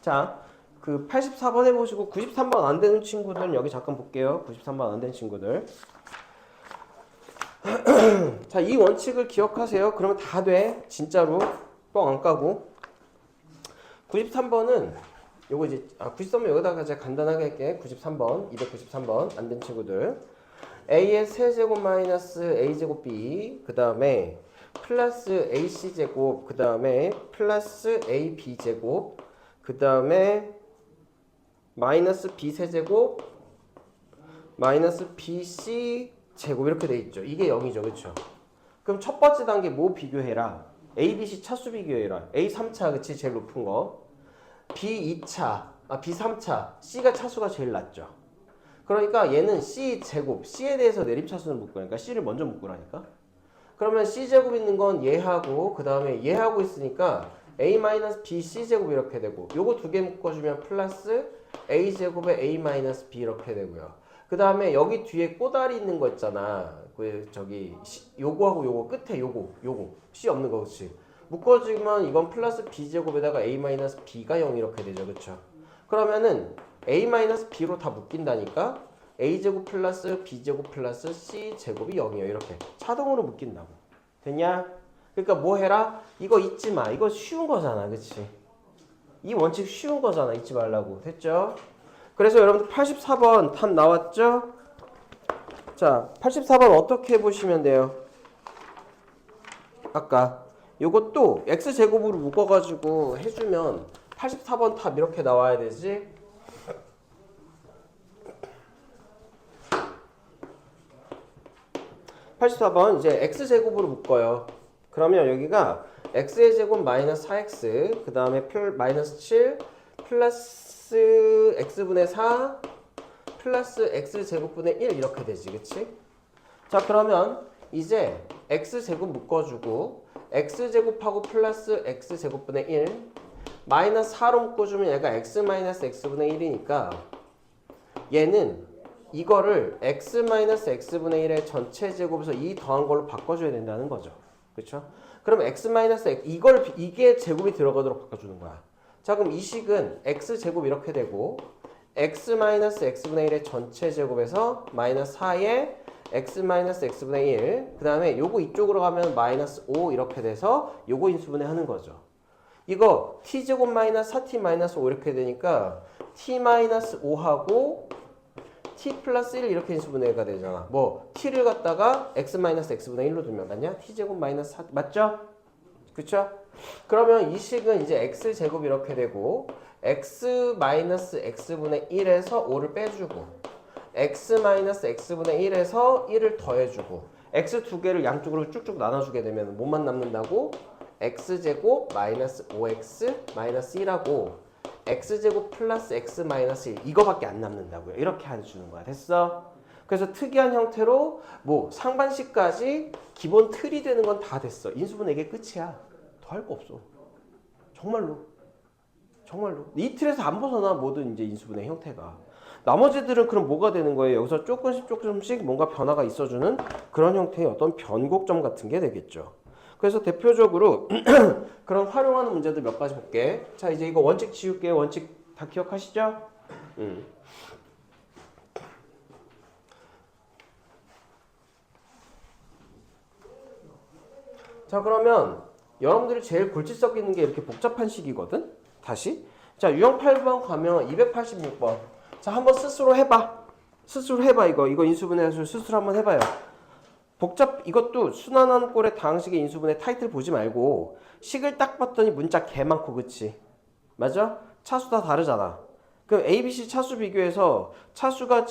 자, 그 84번 해보시고 93번 안 되는 친구들은 여기 잠깐 볼게요. 93번 안 되는 친구들. 자, 이 원칙을 기억하세요. 그러면 다 돼. 진짜로. 뻥 안 까고. 93번은 요거 이제 93번 여기다가 제가 간단하게 할게. 93번, 293번 안 된 친구들. A의 세제곱 마이너스 A제곱 B 그 다음에 플러스 AC제곱 그 다음에 플러스 AB제곱 그 다음에 마이너스 B세제곱 마이너스 BC제곱 이렇게 돼 있죠. 이게 0이죠. 그렇죠? 그럼 첫 번째 단계 뭐 비교해라? A, B, C 차수 비교해라. A 3차 그치? 제일 높은 거. B 2차, B 3차. C가 차수가 제일 낮죠. 그러니까 얘는 C제곱, C에 대해서 내림차순을 묶으니까 C를 먼저 묶으라니까. 그러면 C제곱 있는 건 얘하고 그 다음에 얘하고 있으니까 A-B C제곱 이렇게 되고 요거 두 개 묶어주면 플러스 A제곱에 A-B 이렇게 되고요. 그 다음에 여기 뒤에 꼬다리 있는 거 있잖아. 그 저기 요거하고 요거 끝에 요거 C 없는 거 그치? 묶어주면 이건 플러스 B제곱에다가 A-B가 0 이렇게 되죠. 그쵸? 그러면은 A-B로 다 묶인다니까 A제곱 플러스 B제곱 플러스 C제곱이 0이에요. 이렇게 자동으로 묶인다고. 됐냐? 그러니까 뭐 해라? 이거 잊지 마. 이거 쉬운 거잖아. 그치? 이 원칙 쉬운 거잖아. 잊지 말라고. 됐죠? 그래서 여러분들 84번 답 나왔죠? 자, 84번 어떻게 보시면 돼요? 아까 요것도 X제곱으로 묶어가지고 해주면 84번 답 이렇게 나와야 되지? 84번 이제 X제곱으로 묶어요. 그러면 여기가 X의 제곱 마이너스 4X 그 다음에 마이너스 7 플러스 X분의 4 플러스 X제곱분의 1 이렇게 되지. 그치? 자 그러면 이제 X제곱 묶어주고 X제곱하고 플러스 X제곱분의 1 마이너스 4로 묶어주면 얘가 X 마이너스 X분의 1이니까 얘는 이거를 X 마이너스 X분의 1의 전체 제곱에서 2 더한 걸로 바꿔줘야 된다는 거죠. 그렇죠? 그럼 X 마이너스 X 이게 제곱이 들어가도록 바꿔주는 거야. 자 그럼 이 식은 X제곱 이렇게 되고 X 마이너스 X분의 1의 전체 제곱에서 마이너스 4에 X 마이너스 X분의 1 그 다음에 요거 이쪽으로 가면 마이너스 5 이렇게 돼서 요거 인수분해 하는 거죠. 이거 T제곱 마이너스 4T 마이너스 5 이렇게 되니까 T 마이너스 5하고 T 플러스 1 이렇게 인수분해가 되잖아. 뭐 T를 갖다가 X 마이너스 X분의 1로 두면 맞냐? T제곱 마이너스 4 맞죠? 그쵸? 그러면 이 식은 이제 X제곱 이렇게 되고 X 마이너스 X분의 1에서 5를 빼주고 X 마이너스 X분의 1에서 1을 더해주고 X 두 개를 양쪽으로 쭉쭉 나눠주게 되면 뭐만 남는다고? X제곱 마이너스 5X 마이너스 1하고 X제곱 플러스 X 마이너스 1 이거밖에 안 남는다고요. 이렇게 해주는 거야. 됐어? 그래서 특이한 형태로 뭐 상반식까지 기본 틀이 되는 건 다 됐어. 인수분해 이게 끝이야. 더 할 거 없어. 정말로. 이 틀에서 안 벗어나 모든 이제 인수분해 형태가. 나머지들은 그럼 뭐가 되는 거예요? 여기서 조금씩 뭔가 변화가 있어주는 그런 형태의 어떤 변곡점 같은 게 되겠죠. 그래서 대표적으로 그런 활용하는 문제들 몇 가지 볼게. 자 이제 이거 원칙 지울게요. 원칙 다 기억하시죠? 자 그러면 여러분들이 제일 골치 썩이는 게 이렇게 복잡한 식이거든. 다시 자 유형 8번 가면 286번 자 한번 스스로 해봐. 이거 인수분해해서 스스로 한번 해봐요. 이것도 순환한 꼴의 다항식의 인수분해 타이틀 보지 말고 식을 딱 봤더니 문자 개 많고 그치? 맞아? 차수 다 다르잖아. 그럼 A, B, C 차수 비교해서 차수가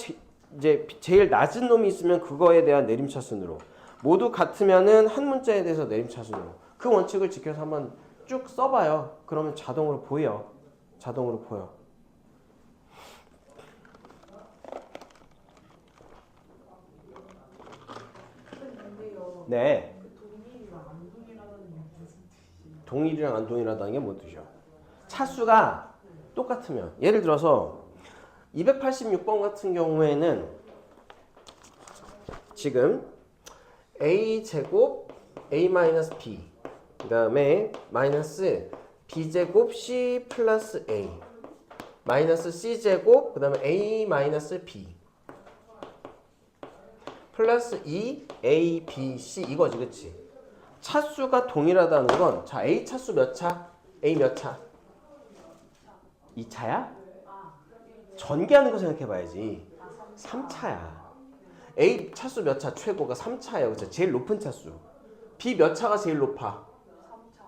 이제 제일 낮은 놈이 있으면 그거에 대한 내림차순으로 모두 같으면은 한 문자에 대해서 내림차순으로 그 원칙을 지켜서 한번 쭉 써봐요. 그러면 자동으로 보여. 근데요. 네. 그 동일이랑 안 동일하다는 게 무슨 뜻이에요? 동일이랑 안 동일하다는 게 뭔 뜻이야? 차수가 똑같으면 예를 들어서 286번 같은 경우에는 지금 a제곱 a-b 그 다음에 마이너스 b제곱 c 플러스 a 마이너스 c제곱 그 다음에 a-b 플러스 2a, b, c 이거지 그치? 차수가 동일하다는 건 자 a 차수 몇 차? a 몇 차? 2차야? 전개하는 거 생각해봐야지 3차야 A 차수 몇 차? 최고가 3차예요. 그쵸? 제일 높은 차수. B 몇 차가 제일 높아? 3차.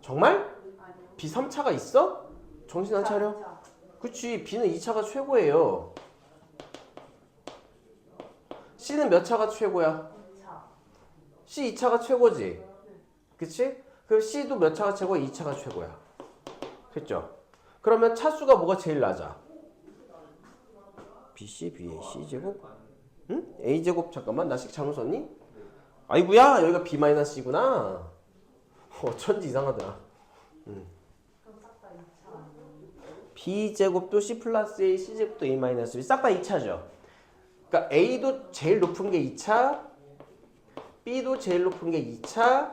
정말? 아니요. B 3차가 있어? 정신 안 차려? 그치. B는 2차가 최고예요. C는 몇 차가 최고야? 2차. C 2차가 최고지. 그치? 그럼 C도 몇 차가 최고야? 2차가 최고야. 됐죠? 그러면 차수가 뭐가 제일 낮아? BC, BA, C제곱? 응? A제곱 잠깐만 나 식 잘못 썼니? 아이고야 여기가 B-C구나. 어쩐지 이상하더라. B제곱도 C 플러스 A, C제곱도 A 마이너스 B 싹 다 2차죠. 그러니까 A도 제일 높은 게 2차, B도 제일 높은 게 2차,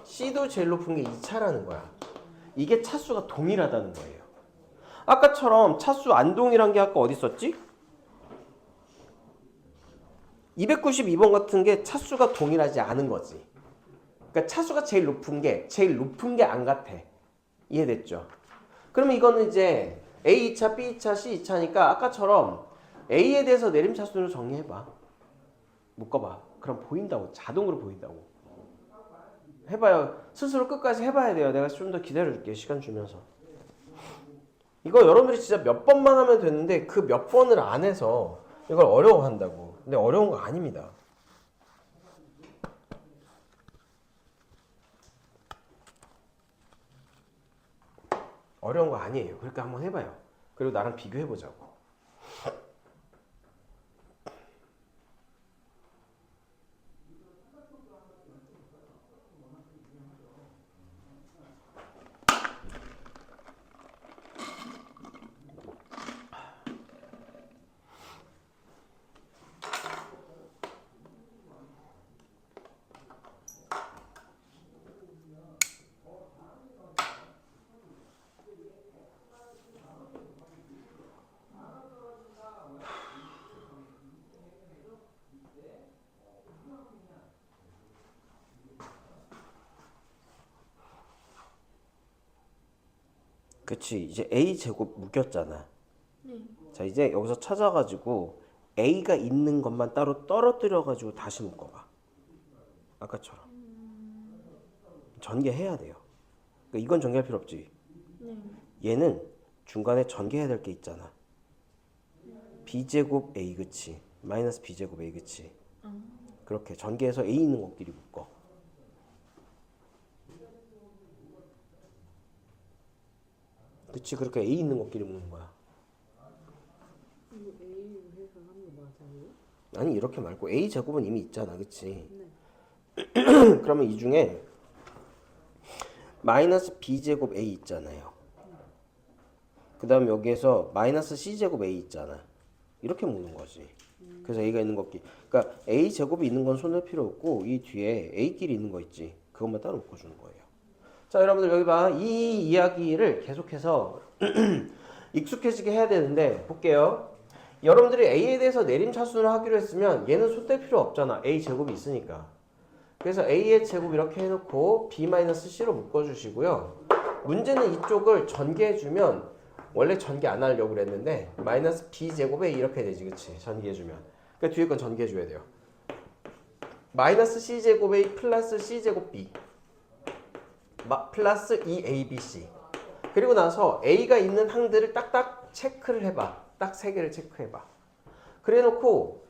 C도 제일 높은 게 2차라는 거야. 이게 차수가 동일하다는 거예요. 아까처럼 차수 안 동일한 게 아까 어디 있었지? 292번 같은 게 차수가 동일하지 않은 거지. 그러니까 차수가 제일 높은 게 안 같아. 이해됐죠? 그러면 이거는 이제 A 2차, B 2차, C 2차니까 아까처럼 A에 대해서 내림차순으로 정리해봐. 묶어봐. 그럼 보인다고. 자동으로 보인다고. 해봐요. 스스로 끝까지 해봐야 돼요. 내가 좀 더 기다려줄게. 시간 주면서. 이거 여러분들이 진짜 몇 번만 하면 되는데 그 몇 번을 안 해서 이걸 어려워한다고. 근데 어려운 거 아닙니다. 어려운 거 아니에요. 그러니까 한번 해봐요. 그리고 나랑 비교해보자고. 그치 이제 A제곱 묶였잖아. 자 이제 여기서 찾아가지고 A가 있는 것만 따로 떨어뜨려가지고 다시 묶어봐. 아까처럼 전개해야 돼요. 그러니까 이건 전개할 필요 없지. 얘는 중간에 전개해야 될 게 있잖아. B제곱 A 그치 마이너스 B제곱 A 그치 그렇게 전개해서 A 있는 것끼리 묶어. 그치 그렇게 A 있는 것끼리 묶는 거야. 이거 A로 해서 하는 거 맞아요? 아니 이렇게 말고 A 제곱은 이미 있잖아 그치. 네. 그러면 이 중에 마이너스 B제곱 A 있잖아요. 그 다음 여기에서 마이너스 C제곱 A 있잖아. 이렇게 묶는 거지. 그래서 A가 있는 것끼리 그러니까 A 제곱이 있는 건 손댈 필요 없고 이 뒤에 A끼리 있는 거 있지. 그것만 따로 묶어주는 거예요. 자 여러분들 여기 봐. 이 이야기를 계속해서 익숙해지게 해야 되는데 볼게요. 여러분들이 A에 대해서 내림차순을 하기로 했으면 얘는 손댈 필요 없잖아. A 제곱이 있으니까. 그래서 A의 제곱 이렇게 해놓고 B-C로 묶어주시고요. 문제는 이쪽을 전개해주면 원래 전개 안 하려고 그랬는데 마이너스 B제곱에 이렇게 되지 그치 전개해주면. 그러니까 뒤에 건 전개해줘야 돼요. 마이너스 C제곱 A 플러스 C제곱 B 플러스 2ABC 그리고 나서 A가 있는 항들을 딱딱 체크를 해봐. 딱 3개를 체크해봐. 그래 놓고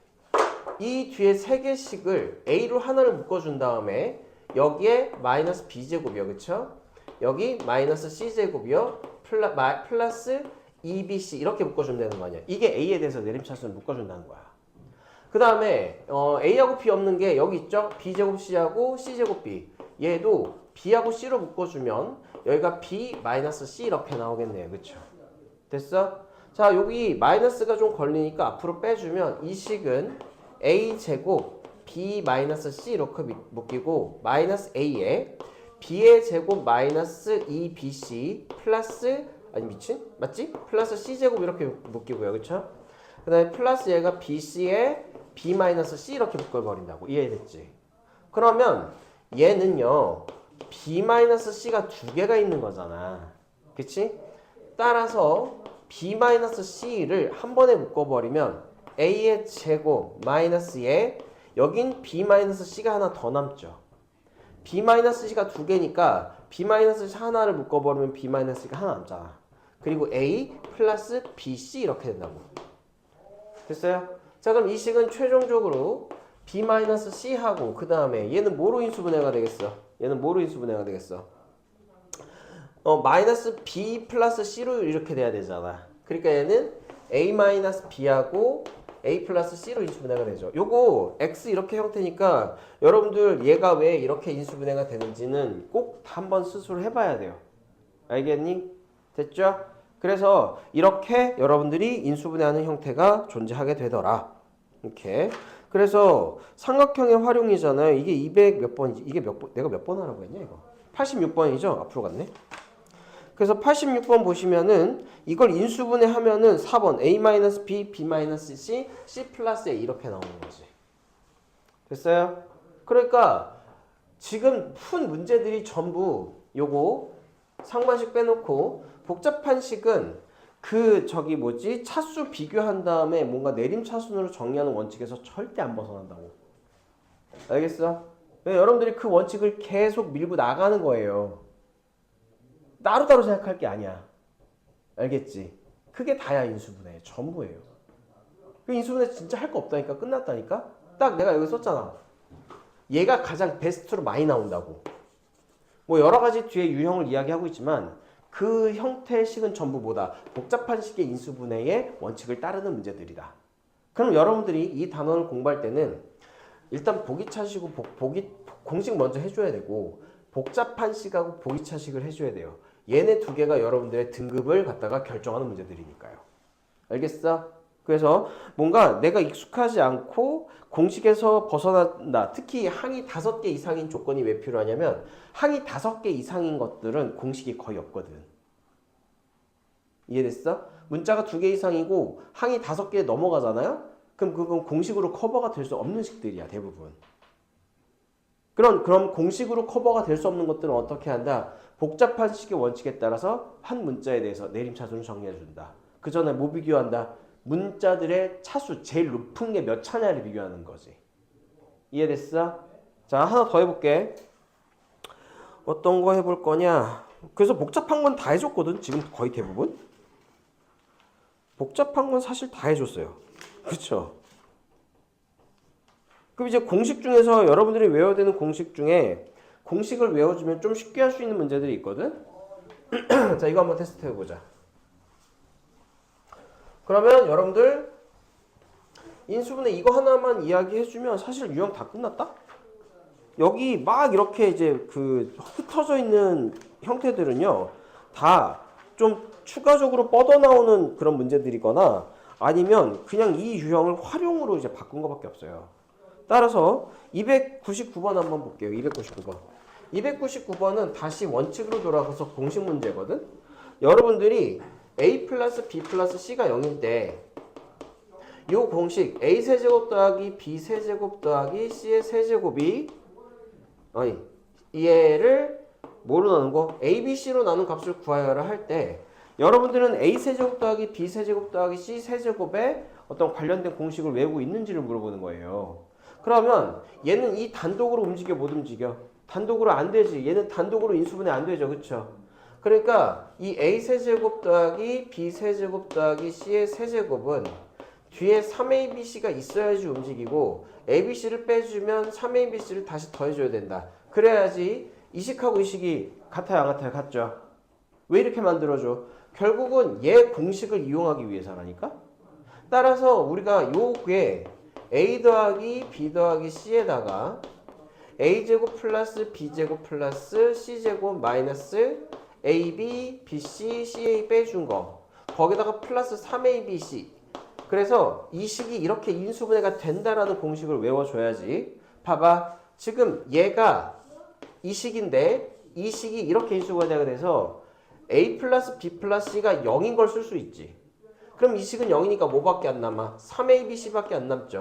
이 뒤에 3개씩을 A로 하나를 묶어준 다음에 여기에 마이너스 B제곱이요 그쵸? 여기 마이너스 C제곱이요 플러스 2BC 이렇게 묶어주면 되는 거 아니야. 이게 A에 대해서 내림차순을 묶어준다는 거야. 그 다음에 A하고 B 없는 게 여기 있죠? B제곱 C하고 C제곱 B 얘도 B하고 C로 묶어주면 여기가 B 마이너스 C 이렇게 나오겠네요. 그쵸? 됐어? 자 여기 마이너스가 좀 걸리니까 앞으로 빼주면 이 식은 A제곱 B 마이너스 C 이렇게 묶이고 마이너스 A에 B의 제곱 마이너스 2BC 플러스 아니 미친? 맞지? 플러스 C제곱 이렇게 묶이고요. 그쵸? 그 다음에 플러스 얘가 BC에 B 마이너스 C 이렇게 묶어버린다고. 이해됐지? 그러면 얘는요 B-C가 2개가 있는 거잖아. 그치? 따라서 B-C를 한 번에 묶어버리면 A의 제곱 마이너스에 여긴 B-C가 하나 더 남죠. B-C가 2개니까 B-C 하나를 묶어버리면 B-C가 하나 남잖아. 그리고 A 플러스 BC 이렇게 된다고. 됐어요? 자 그럼 이 식은 최종적으로 B-C하고 그 다음에 얘는 뭐로 인수분해가 되겠어? 얘는 뭐로 인수분해가 되겠어? 마이너스 B 플러스 C로 이렇게 돼야 되잖아. 그러니까 얘는 A-B하고 A 플러스 C로 인수분해가 되죠. 요거 X 이렇게 형태니까 여러분들 얘가 왜 이렇게 인수분해가 되는지는 꼭 한번 스스로 해봐야 돼요. 알겠니? 됐죠? 그래서 이렇게 여러분들이 인수분해하는 형태가 존재하게 되더라. 이렇게. 그래서 삼각형의 활용이잖아요. 이게 200 몇 번이지? 이게 몇 번? 내가 몇 번 하라고 했냐 이거? 86번이죠? 앞으로 갔네. 그래서 86번 보시면은 이걸 인수분해하면은 4번 A-B, B-C, C 플러스 A 이렇게 나오는 거지. 됐어요? 그러니까 지금 푼 문제들이 전부 요거 상반식 빼놓고 복잡한 식은 그 저기 뭐지 차수 비교한 다음에 뭔가 내림차순으로 정리하는 원칙에서 절대 안 벗어난다고. 알겠어? 네, 여러분들이 그 원칙을 계속 밀고 나가는 거예요. 따로따로 생각할 게 아니야. 알겠지? 그게 다야 인수분해. 전부예요. 그 인수분해 진짜 할 거 없다니까. 끝났다니까. 딱 내가 여기 썼잖아. 얘가 가장 베스트로 많이 나온다고. 뭐 여러 가지 뒤에 유형을 이야기하고 있지만 그 형태의 식은 전부 뭐다? 복잡한 식의 인수분해의 원칙을 따르는 문제들이다. 그럼 여러분들이 이 단원을 공부할 때는 일단 보기차식이고 공식 먼저 해줘야 되고 복잡한 식하고 보기차식을 해줘야 돼요. 얘네 두 개가 여러분들의 등급을 갖다가 결정하는 문제들이니까요. 알겠어? 그래서 뭔가 내가 익숙하지 않고 공식에서 벗어난다. 특히 항이 5개 이상인 조건이 왜 필요하냐면 항이 5개 이상인 것들은 공식이 거의 없거든. 이해됐어? 문자가 2개 이상이고 항이 5개 넘어가잖아요? 그럼 그건 공식으로 커버가 될 수 없는 식들이야, 대부분. 그럼 공식으로 커버가 될 수 없는 것들은 어떻게 한다? 복잡한 식의 원칙에 따라서 한 문자에 대해서 내림차순을 정리해준다. 그 전에 뭐 비교한다? 문자들의 차수, 제일 높은 게 몇 차냐를 비교하는 거지. 이해됐어? 자, 하나 더 해볼게. 어떤 거 해볼 거냐? 그래서 복잡한 건 다 해줬거든, 지금 거의 대부분. 복잡한 건 사실 다 해줬어요. 그쵸? 그럼 이제 공식 중에서 여러분들이 외워야 되는 공식 중에 공식을 외워주면 좀 쉽게 할 수 있는 문제들이 있거든? 자, 이거 한번 테스트 해보자. 그러면 여러분들 인수분해 이거 하나만 이야기해주면 사실 유형 다 끝났다? 여기 막 이렇게 이제 그 흩어져 있는 형태들은요, 다 좀 추가적으로 뻗어나오는 그런 문제들이거나 아니면 그냥 이 유형을 활용으로 이제 바꾼 것밖에 없어요. 따라서 299번 한번 볼게요. 299번. 299번은 다시 원칙으로 돌아가서 공식 문제거든? 여러분들이 A 플러스 B 플러스 C가 0인데 이 공식 A 세제곱 더하기 B 세제곱 더하기 C의 세제곱이 아니 얘를 뭐로 나눈 거? A, B, C로 나눈 값을 구하여라 할 때 여러분들은 A 세제곱 더하기 B 세제곱 더하기 C 세제곱에 어떤 관련된 공식을 외우고 있는지를 물어보는 거예요. 그러면 얘는 이 단독으로 움직여 못 움직여? 단독으로 안 되지. 얘는 단독으로 인수분해 안 되죠. 그쵸? 그러니까 이 A 세제곱 더하기 B 세제곱 더하기 C의 세제곱은 뒤에 3ABC가 있어야지 움직이고 ABC를 빼주면 3ABC를 다시 더해줘야 된다. 그래야지 이식하고 이식이 같아요 안 같아요? 같죠? 왜 이렇게 만들어줘? 결국은 얘 공식을 이용하기 위해서라니까? 따라서 우리가 요게 A 더하기 B 더하기 C에다가 A제곱 플러스 B제곱 플러스 C제곱 마이너스 AB, BC, CA 빼준 거 거기다가 플러스 3ABC 그래서 이 식이 이렇게 인수분해가 된다라는 공식을 외워줘야지. 봐봐. 지금 얘가 이 식인데 이 식이 이렇게 인수분해가 돼서 A 플러스 B 플러스 C가 0인 걸 쓸 수 있지. 그럼 이 식은 0이니까 뭐밖에 안 남아? 3ABC밖에 안 남죠.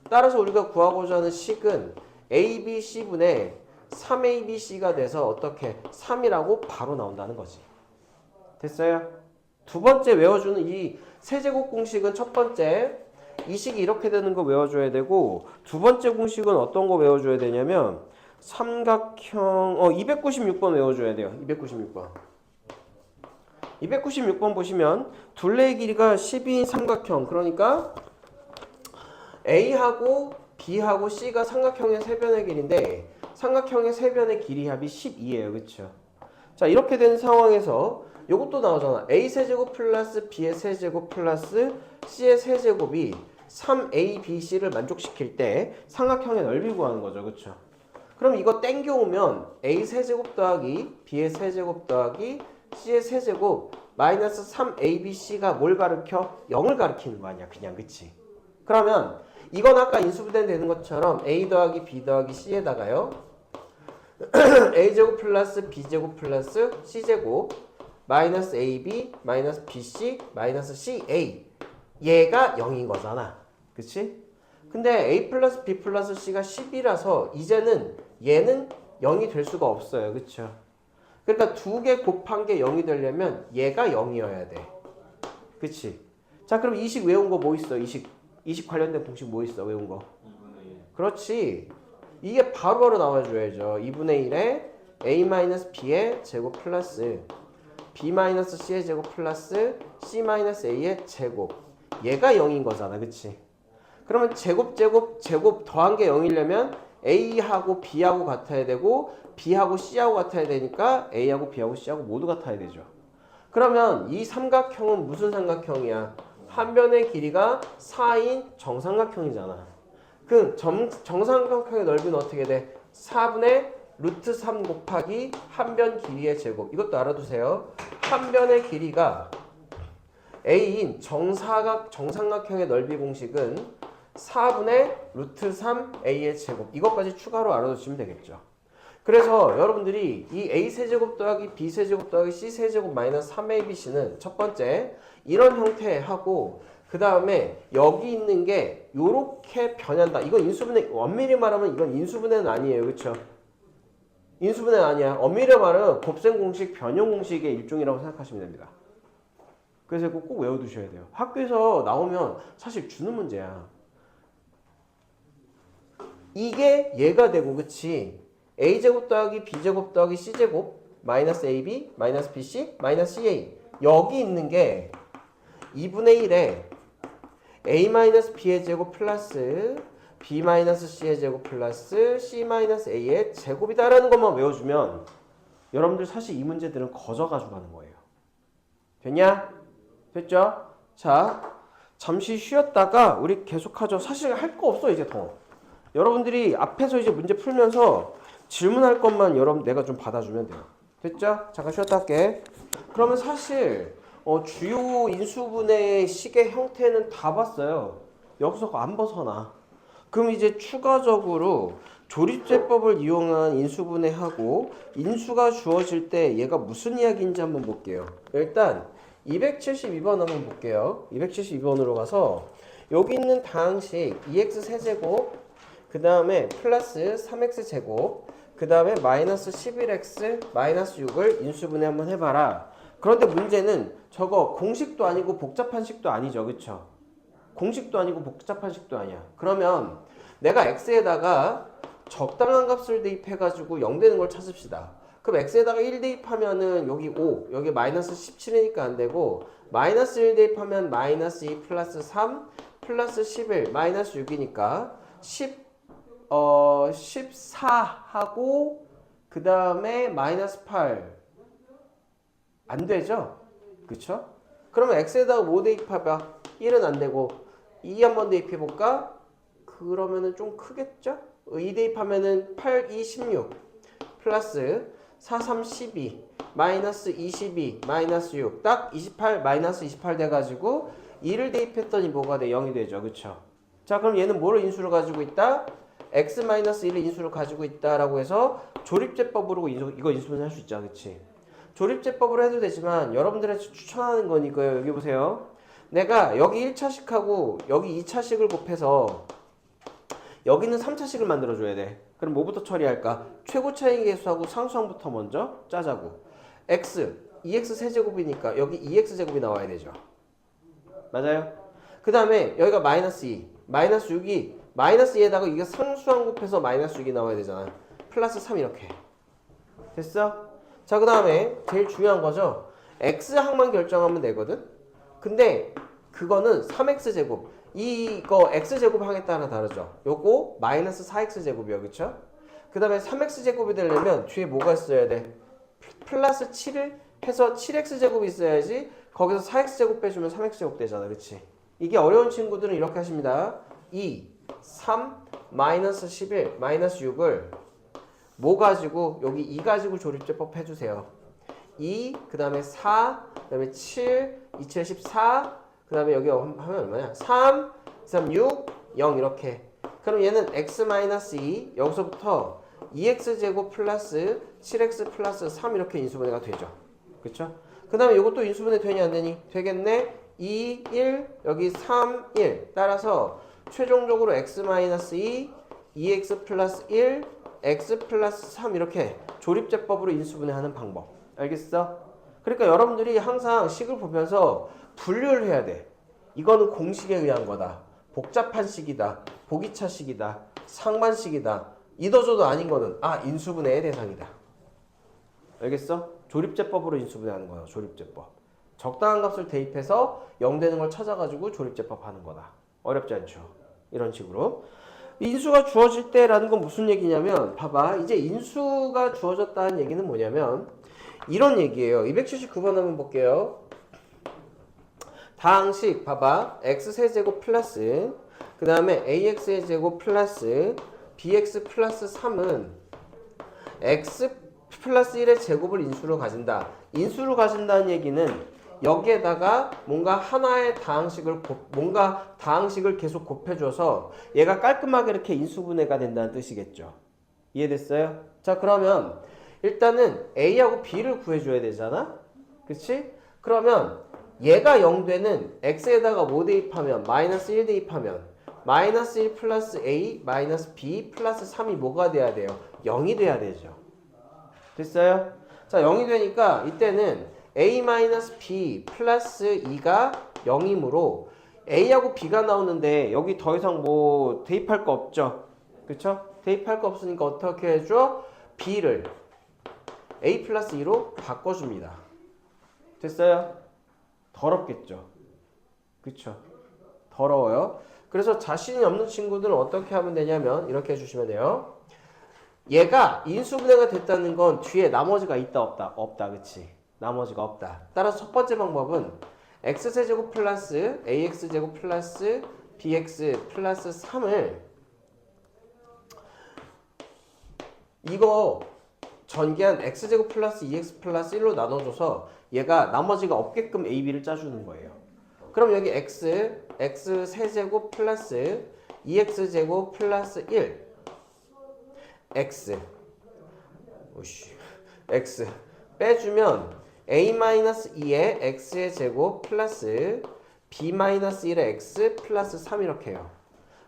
따라서 우리가 구하고자 하는 식은 ABC분의 3ABC가 돼서 어떻게 3이라고 바로 나온다는 거지. 됐어요? 두 번째 외워주는 이 세제곱 공식은 첫 번째 이 식이 이렇게 되는 거 외워줘야 되고 두 번째 공식은 어떤 거 외워줘야 되냐면 삼각형 296번 외워줘야 돼요. 296번 보시면 둘레의 길이가 12인 삼각형 그러니까 A하고 B하고 C가 삼각형의 세변의 길인데 삼각형의 세변의 길이 합이 12예요. 그렇죠? 자, 이렇게 된 상황에서 요것도 나오잖아. A 세제곱 플러스 B의 세제곱 플러스 C의 세제곱이 3A, B, C를 만족시킬 때 삼각형의 넓이 구하는 거죠. 그쵸? 그럼 이거 땡겨오면 A 세제곱 더하기 B의 세제곱 더하기 C의 세제곱 마이너스 3ABC가 뭘 가르쳐? 0을 가르치는 거 아니야. 그냥 그치? 그러면 이건 아까 인수분해 되는 것처럼 A 더하기 B 더하기 C에다가요. A제곱 플러스 B제곱 플러스 C제곱 마이너스 AB 마이너스 BC 마이너스 CA 얘가 0인 거잖아. 그치? 근데 A 플러스 B 플러스 C가 10이라서 이제는 얘는 0이 될 수가 없어요. 그쵸? 그러니까 두 개 곱한 게 0이 되려면 얘가 0이어야 돼. 그치? 자, 그럼 이식 외운 거 뭐 있어? 이식 관련된 공식 뭐 있어? 외운 거. 2분의 1. 그렇지. 이게 바로바로 나와줘야죠. 2분의 1에 A-B의 제곱 플러스 B-C의 제곱 플러스 C-A의 제곱. 얘가 0인 거잖아. 그치? 그러면 제곱 더한 게 0이려면 A하고 B하고 같아야 되고 B하고 C하고 같아야 되니까 A하고 B하고 C하고 모두 같아야 되죠. 그러면 이 삼각형은 무슨 삼각형이야? 한 변의 길이가 4인 정삼각형이잖아. 그 정삼각형의 넓이는 어떻게 돼? 4분의 루트 3 곱하기 한 변 길이의 제곱. 이것도 알아두세요. 한 변의 길이가 A인 정삼각형의 넓이 공식은 4분의 루트 3A의 제곱. 이것까지 추가로 알아두시면 되겠죠. 그래서 여러분들이 이 A세제곱 더하기 B세제곱 더하기 C세제곱 마이너스 3ABC는 첫 번째 이런 형태하고 그 다음에 여기 있는 게 요렇게 변한다. 이건 인수분해, 엄밀히 말하면 이건 인수분해는 아니에요. 그쵸? 인수분해는 아니야. 엄밀히 말하면 곱셈 공식, 변형 공식의 일종이라고 생각하시면 됩니다. 그래서 이거 꼭 외워두셔야 돼요. 학교에서 나오면 사실 주는 문제야. 이게 얘가 되고, 그치? A제곱 더하기 B제곱 더하기 C제곱 마이너스 AB 마이너스 BC 마이너스 CA 여기 있는 게 2분의 1에 A-B의 제곱 플러스 B-C의 제곱 플러스 C-A의 제곱이다라는 것만 외워주면 여러분들 사실 이 문제들은 거저가지고 가는 거예요. 됐냐? 됐죠? 자, 잠시 쉬었다가 우리 계속하죠. 사실 할 거 없어 이제 더. 여러분들이 앞에서 이제 문제 풀면서 질문할 것만 내가 좀 받아주면 돼요. 됐죠? 잠깐 쉬었다 할게. 그러면 사실 주요 인수분해 식의 형태는 다 봤어요. 여기서 안 벗어나. 그럼 이제 추가적으로 조립제법을 이용한 인수분해하고 인수가 주어질 때 얘가 무슨 이야기인지 한번 볼게요. 일단 272번 한번 볼게요. 272번으로 가서 여기 있는 다항식 2x 세제곱 그 다음에 플러스 3x 제곱 그 다음에 마이너스 11x 마이너스 6을 인수분해 한번 해봐라. 그런데 문제는 저거 공식도 아니고 복잡한 식도 아니죠. 그쵸? 공식도 아니고 복잡한 식도 아니야. 그러면 내가 x에다가 적당한 값을 대입해가지고 0 되는 걸 찾읍시다. 그럼 x에다가 1 대입하면은 여기 5, 여기 마이너스 17이니까 안 되고 마이너스 1 대입하면 마이너스 2 플러스 3 플러스 11 마이너스 6이니까 14하고 그 다음에 마이너스 8 안 되죠? 그쵸? 그러면 x에다가 5 대입해봐. 1은 안 되고 2 한번 대입해볼까? 그러면은 좀 크겠죠? 2 대입하면은 8, 2, 16 플러스 4, 3, 12 마이너스 22 마이너스 6 딱 28 마이너스 28 돼가지고 2를 대입했더니 뭐가 돼? 0이 되죠. 그쵸? 자, 그럼 얘는 뭐를 인수를 가지고 있다? x-1을 인수를 가지고 있다라고 해서 조립제법으로 이거 인수분해 할 수 있죠. 그치? 조립제법으로 해도 되지만 여러분들한테 추천하는 건 이거예요. 여기 보세요. 내가 여기 1차식하고 여기 2차식을 곱해서 여기는 3차식을 만들어줘야 돼. 그럼 뭐부터 처리할까? 최고 차이 계수하고 상수항부터 먼저 짜자고. x, 2x 세제곱이니까 여기 2x 제곱이 나와야 되죠. 맞아요? 그 다음에 여기가 마이너스 2, 마이너스 6이 마이너스 2에다가 이게 상수항 곱해서 마이너스 6이 나와야 되잖아. 플러스 3 이렇게. 됐어? 자, 그 다음에 제일 중요한 거죠. x항만 결정하면 되거든? 근데 그거는 3x제곱. 이거 x제곱항에 따라 다르죠. 요거 마이너스 4x제곱이요. 그쵸? 그 다음에 3x제곱이 되려면 뒤에 뭐가 있어야 돼? 플러스 7을 해서 7x제곱이 있어야지 거기서 4x제곱 빼주면 3x제곱 되잖아. 그치? 이게 어려운 친구들은 이렇게 하십니다. 2, 3, 마이너스 11, 마이너스 6을 뭐 가지고 여기 2 가지고 조립제법 해주세요. 2, 그 다음에 4, 그 다음에 7, 2, 7, 14, 그 다음에 여기 하면 얼마냐? 3, 3, 6, 0 이렇게. 그럼 얘는 x-2 여기서부터 2x제곱 플러스 7x 플러스 3 이렇게 인수분해가 되죠. 그쵸? 그 다음에 이것도 인수분해 되니 안 되니? 되겠네. 2, 1, 여기 3, 1 따라서 최종적으로 x-2, 2x 플러스 1, x 플러스 3 이렇게 조립제법으로 인수분해하는 방법. 알겠어? 그러니까 여러분들이 항상 식을 보면서 분류를 해야 돼. 이거는 공식에 의한 거다. 복잡한 식이다. 보기차식이다. 상반식이다. 이도저도 아닌 거는 인수분해의 대상이다. 알겠어? 조립제법으로 인수분해하는 거야. 조립제법. 적당한 값을 대입해서 0 되는 걸 찾아가지고 조립제법 하는 거다. 어렵지 않죠? 이런 식으로. 인수가 주어질 때라는 건 무슨 얘기냐면 봐봐. 이제 인수가 주어졌다는 얘기는 뭐냐면 이런 얘기예요. 279번 한번 볼게요. 다항식 봐봐. x세제곱 플러스 그 다음에 ax의 제곱 플러스 bx 플러스 3은 x 플러스 1의 제곱을 인수로 가진다. 인수로 가진다는 얘기는 여기에다가 뭔가 하나의 다항식을 계속 곱해줘서 얘가 깔끔하게 이렇게 인수분해가 된다는 뜻이겠죠. 이해됐어요? 자, 그러면 일단은 a하고 b를 구해줘야 되잖아. 그치? 그러면 얘가 0 되는 x에다가 뭐 대입하면 마이너스 1 대입하면 마이너스 1 플러스 a 마이너스 b 플러스 3이 뭐가 돼야 돼요? 0이 돼야 되죠. 됐어요? 자, 0이 되니까 이때는 a-b 플러스 2가 0이므로 a하고 b가 나오는데 여기 더 이상 뭐 대입할 거 없죠? 그쵸? 대입할 거 없으니까 어떻게 해줘? b를 a 플러스 2로 바꿔줍니다. 됐어요? 더럽겠죠? 그쵸? 더러워요. 그래서 자신이 없는 친구들은 어떻게 하면 되냐면 이렇게 해주시면 돼요. 얘가 인수분해가 됐다는 건 뒤에 나머지가 있다 없다? 없다. 그치? 나머지가 없다. 따라서 첫 번째 방법은 x세제곱 플러스 ax제곱 플러스 bx 플러스 3을 이거 전개한 x제곱 플러스 2x 플러스 1로 나눠줘서 얘가 나머지가 없게끔 a, b를 짜주는 거예요. 그럼 여기 x 세제곱 플러스 2x제곱 플러스 1 x 빼주면 a-2의 x의 제곱 플러스 b-1의 x 플러스 3 이렇게 해요.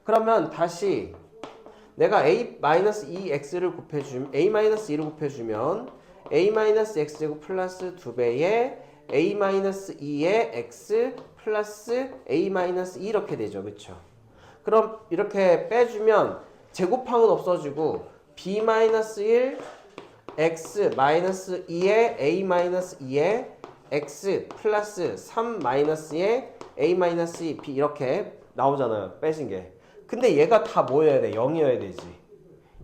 그러면 다시 내가 a-2x를 곱해주면 a-2를 곱해주면 a-x제곱 플러스 2배의 a-2의 x 플러스 a-2 이렇게 되죠. 그쵸? 그럼 이렇게 빼주면 제곱항은 없어지고 b-1 x-2의 a-2의 x 플러스 3-의 a-2 b 이렇게 나오잖아요. 빼진 게. 근데 얘가 다 뭐여야 돼? 0이어야 되지.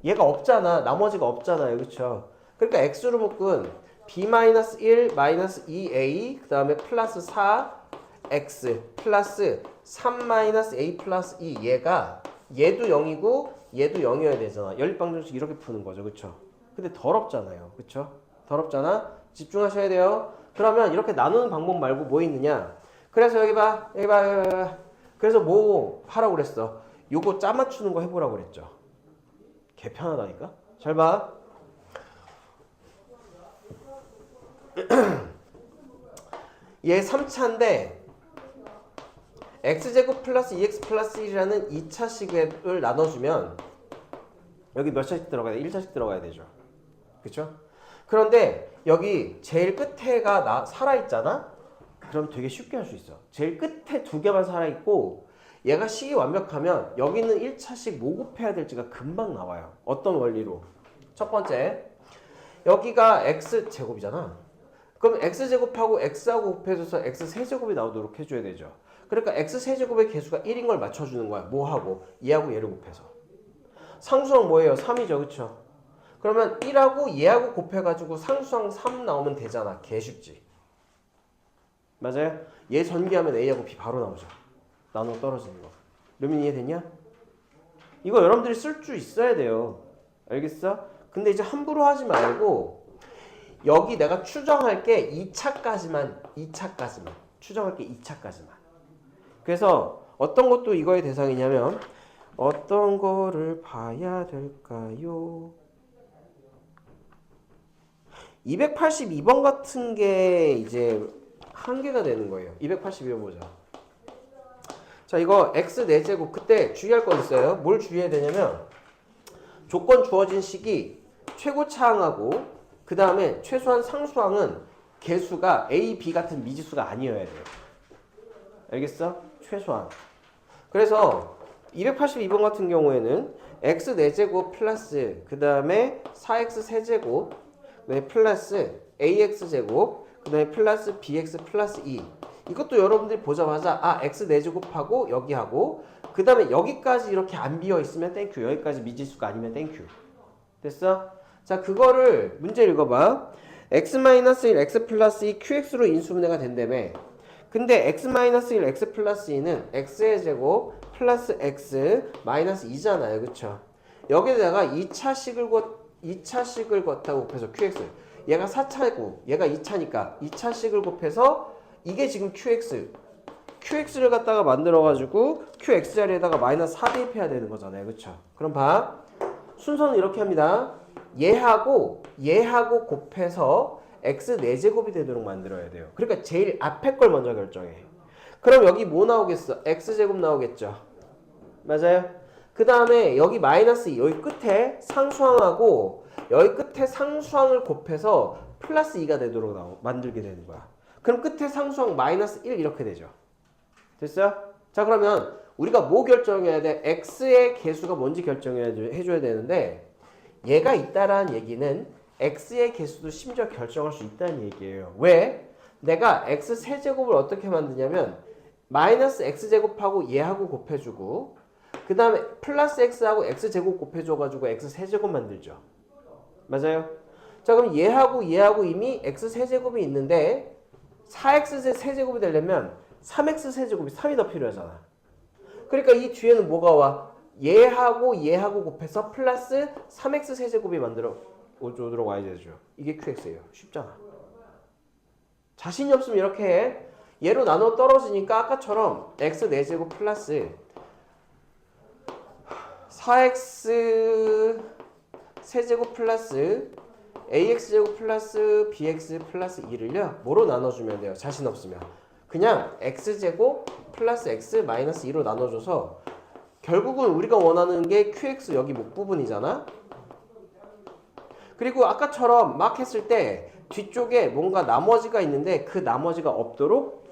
얘가 없잖아. 나머지가 없잖아요. 그쵸? 그러니까 x로 묶은 b-1 2a 그 다음에 플러스 4x 플러스 3-a 플러스 2 얘도 0이고 얘도 0이어야 되잖아. 연립방정식 이렇게 푸는 거죠. 그쵸? 근데 더럽잖아요. 그쵸? 더럽잖아? 집중하셔야 돼요. 그러면 이렇게 나누는 방법 말고 뭐 있느냐? 그래서 여기 봐. 그래서 뭐 하라고 그랬어? 요거 짜 맞추는 거 해보라고 그랬죠. 개 편하다니까? 잘 봐. 얘 3차인데 x제곱 플러스 2x 플러스 1이라는 2차식을 나눠주면 여기 몇 차씩 들어가야 돼? 1차씩 들어가야 되죠. 그쵸? 그런데 여기 제일 끝에가 살아있잖아? 그럼 되게 쉽게 할 수 있어. 제일 끝에 두 개만 살아있고 얘가 식이 완벽하면 여기는 1차식 뭐 곱해야 될지가 금방 나와요. 어떤 원리로? 첫 번째, 여기가 x제곱이잖아. 그럼 x제곱하고 x하고 곱해줘서 x세제곱이 나오도록 해줘야 되죠. 그러니까 x세제곱의 개수가 1인 걸 맞춰주는 거야. 뭐하고? 얘하고 얘를 곱해서. 상수항 뭐예요? 3이죠. 그쵸? 그러면 1하고 얘하고 곱해가지고 상수항 3 나오면 되잖아. 개 쉽지. 맞아요? 얘 전개하면 A하고 B 바로 나오죠. 나눠 떨어지는 거. 르민 이해됐냐? 이거 여러분들이 쓸 줄 있어야 돼요. 알겠어? 근데 이제 함부로 하지 말고 여기 내가 추정할 게 2차까지만 추정할 게 2차까지만. 그래서 어떤 것도 이거의 대상이냐면 어떤 거를 봐야 될까요? 282번 같은 게 이제 한계가 되는 거예요. 282번 보자. 자, 이거 x 4제곱 그때 주의할 거 있어요. 뭘 주의해야 되냐면 조건 주어진 식이 최고차항하고 그 다음에 최소한 상수항은 개수가 a, b 같은 미지수가 아니어야 돼요. 알겠어? 최소한. 그래서 282번 같은 경우에는 x 4제곱 플러스 그 다음에 4x 세제곱 네, 플러스 ax 제곱 그 다음에 플러스 bx 플러스 2 이것도 여러분들이 보자마자 아 x 4제곱하고 여기하고 그 다음에 여기까지 이렇게 안 비어 있으면 땡큐. 여기까지 미지수가 아니면 땡큐. 됐어? 자, 그거를 문제 읽어봐. x-1 x 플러스 2 qx로 인수분해가 된다며. 근데 x-1 x 플러스 2는 x의 제곱 플러스 x 마이너스 2잖아요. 그쵸? 여기다가 2차식을 걷다고 곱해서 qx. 얘가 4차고 얘가 2차니까 2차식을 곱해서 이게 지금 qx를 갖다가 만들어가지고 qx 자리에다가 마이너스 4 대입해야 되는 거잖아요. 그쵸? 그럼 봐. 순서는 이렇게 합니다. 얘하고 곱해서 x 4제곱이 되도록 만들어야 돼요. 그러니까 제일 앞에 걸 먼저 결정해. 그럼 여기 뭐 나오겠어? x제곱 나오겠죠. 맞아요? 그 다음에 여기 마이너스 2, 여기 끝에 상수항하고 여기 끝에 상수항을 곱해서 플러스 2가 되도록 만들게 되는 거야. 그럼 끝에 상수항 마이너스 1 이렇게 되죠. 됐어요? 자, 그러면 우리가 뭐 결정해야 돼? x의 개수가 뭔지 해줘야 되는데 얘가 있다라는 얘기는 x의 개수도 심지어 결정할 수 있다는 얘기예요. 왜? 내가 x 세제곱을 어떻게 만드냐면 마이너스 x제곱하고 얘하고 곱해주고 그 다음에 플러스 x하고 x제곱 곱해줘가지고 x 세제곱 만들죠. 맞아요? 자, 그럼 얘하고 이미 x 세제곱이 있는데 4x 세제곱이 되려면 3x 세제곱이 3이 더 필요하잖아. 그러니까 이 뒤에는 뭐가 와? 얘하고 곱해서 플러스 3x 세제곱이 만들어 오도록 와야 되죠. 이게 qx예요. 쉽잖아. 자신이 없으면 이렇게 해. 얘로 나눠 떨어지니까 아까처럼 x 4제곱 플러스 4x 세제곱 플러스 ax제곱 플러스 bx 플러스 2를요. 뭐로 나눠주면 돼요? 자신 없으면. 그냥 x제곱 플러스 x 마이너스 2로 나눠줘서 결국은 우리가 원하는 게 qx 여기 목 부분이잖아. 그리고 아까처럼 막 했을 때 뒤쪽에 뭔가 나머지가 있는데 그 나머지가 없도록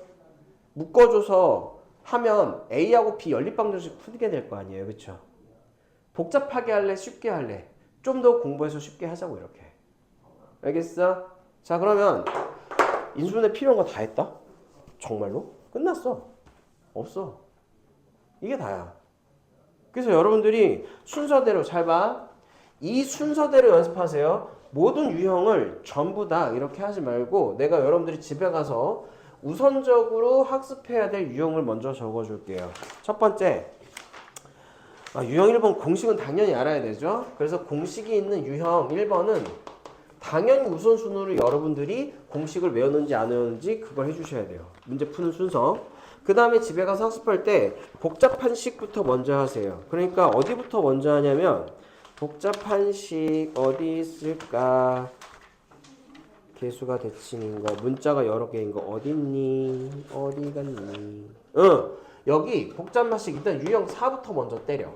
묶어줘서 하면 A하고 B 연립방정식 풀게 될 거 아니에요. 그쵸? 복잡하게 할래? 쉽게 할래? 좀 더 공부해서 쉽게 하자고 이렇게. 알겠어? 자, 그러면 인수분해 필요한 거 다 했다? 정말로? 끝났어. 없어. 이게 다야. 그래서 여러분들이 순서대로 잘 봐. 이 순서대로 연습하세요. 모든 유형을 전부 다 이렇게 하지 말고 내가 여러분들이 집에 가서 우선적으로 학습해야 될 유형을 먼저 적어줄게요. 첫 번째, 유형 1번 공식은 당연히 알아야 되죠. 그래서 공식이 있는 유형 1번은 당연히 우선순위로 여러분들이 공식을 외웠는지 안 외웠는지 그걸 해주셔야 돼요. 문제 푸는 순서. 그 다음에 집에 가서 학습할 때 복잡한 식부터 먼저 하세요. 그러니까 어디부터 먼저 하냐면 복잡한 식 어디 있을까? 개수가 대칭인 거, 문자가 여러 개인 거 어디 있니? 어디 갔니? 여기 복잡한 식 일단 유형 4부터 먼저 때려.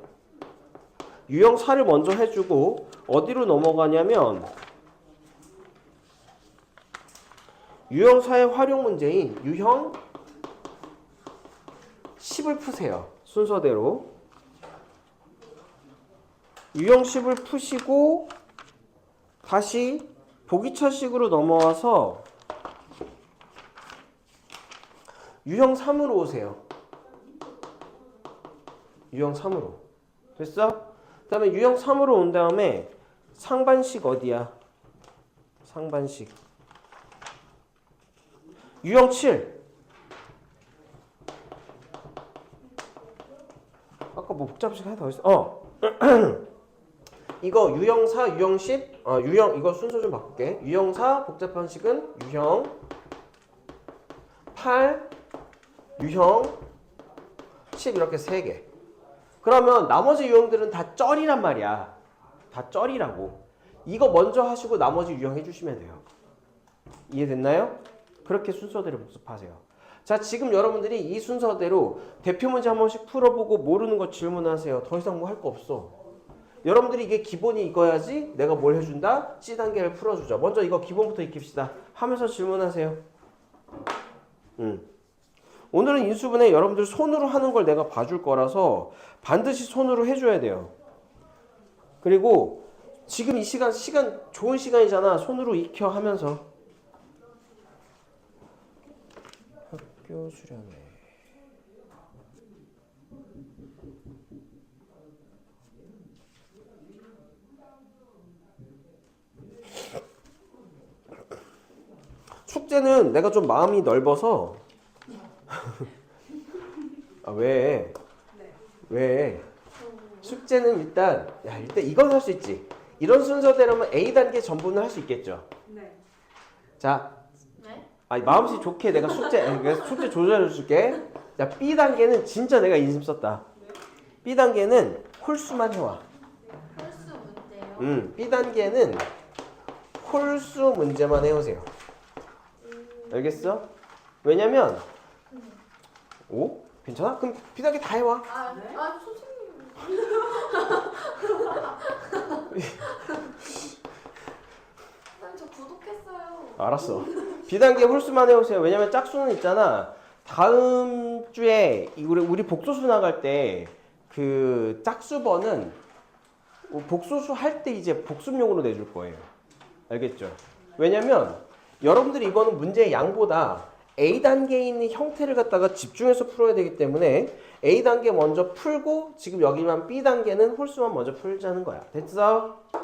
유형 4를 먼저 해주고 어디로 넘어가냐면 유형 4의 활용 문제인 유형 10을 푸세요. 순서대로. 유형 10을 푸시고 다시 보기차식으로 넘어와서 유형 3으로 오세요. 유형 3으로. 됐어? 그 다음에 유형 3으로 온 다음에 상반식 어디야? 상반식. 유형 7. 아까 뭐 복잡식 하나 더 있어. 이거 유형 4, 유형 10. 유형 이거 순서 좀 바꿀게. 유형 4 복잡한 식은 유형 8, 유형 10 이렇게 3개. 그러면 나머지 유형들은 다 쩔이란 말이야. 다 쩔이라고. 이거 먼저 하시고 나머지 유형 해주시면 돼요. 이해됐나요? 그렇게 순서대로 복습하세요. 자, 지금 여러분들이 이 순서대로 대표 문제 한 번씩 풀어보고 모르는 거 질문하세요. 더 이상 뭐 할 거 없어. 여러분들이 이게 기본이 이거야지 내가 뭘 해준다? C단계를 풀어주죠. 먼저 이거 기본부터 익힙시다. 하면서 질문하세요. 오늘은 인수분해 여러분들 손으로 하는 걸 내가 봐줄 거라서 반드시 손으로 해줘야 돼요. 그리고 지금 이 시간 좋은 시간이잖아. 손으로 익혀 하면서. 학교 수련회. 숙제는 내가 좀 마음이 넓어서 아, 왜? 네. 왜? 숙제는 일단 이건 할 수 있지. 이런 순서대로면 A단계 전부는 할 수 있겠죠. 네. 자, 네? 마음씨 좋게 내가 숙제 조절해 줄게. 자, B단계는 진짜 내가 인심 썼다. B단계는 홀수만 해와. 홀수 문제요? B단계는 홀수 문제만 해오세요. 알겠어? 왜냐면 오? 괜찮아? 그럼 B단계 다 해와. 선생님. 저 구독했어요. 알았어. B단계 홀수만 해오세요. 왜냐면 짝수는 있잖아. 다음 주에 우리 복소수 나갈 때 그 짝수번은 복소수 할 때 이제 복습용으로 내줄 거예요. 알겠죠? 왜냐면 여러분들이 이거는 문제의 양보다 A단계에 있는 형태를 갖다가 집중해서 풀어야 되기 때문에 A단계 먼저 풀고 지금 여기만 B단계는 홀수만 먼저 풀자는 거야. 됐어? 네.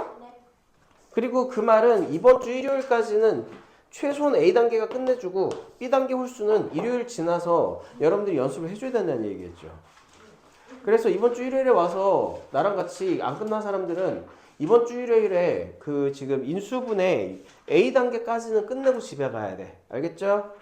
그리고 그 말은 이번 주 일요일까지는 최소한 A단계가 끝내주고 B단계 홀수는 일요일 지나서 여러분들이 연습을 해줘야 된다는 얘기겠죠. 그래서 이번 주 일요일에 와서 나랑 같이 안 끝난 사람들은 이번 주 일요일에 그 지금 인수분해 A단계까지는 끝내고 집에 가야 돼. 알겠죠?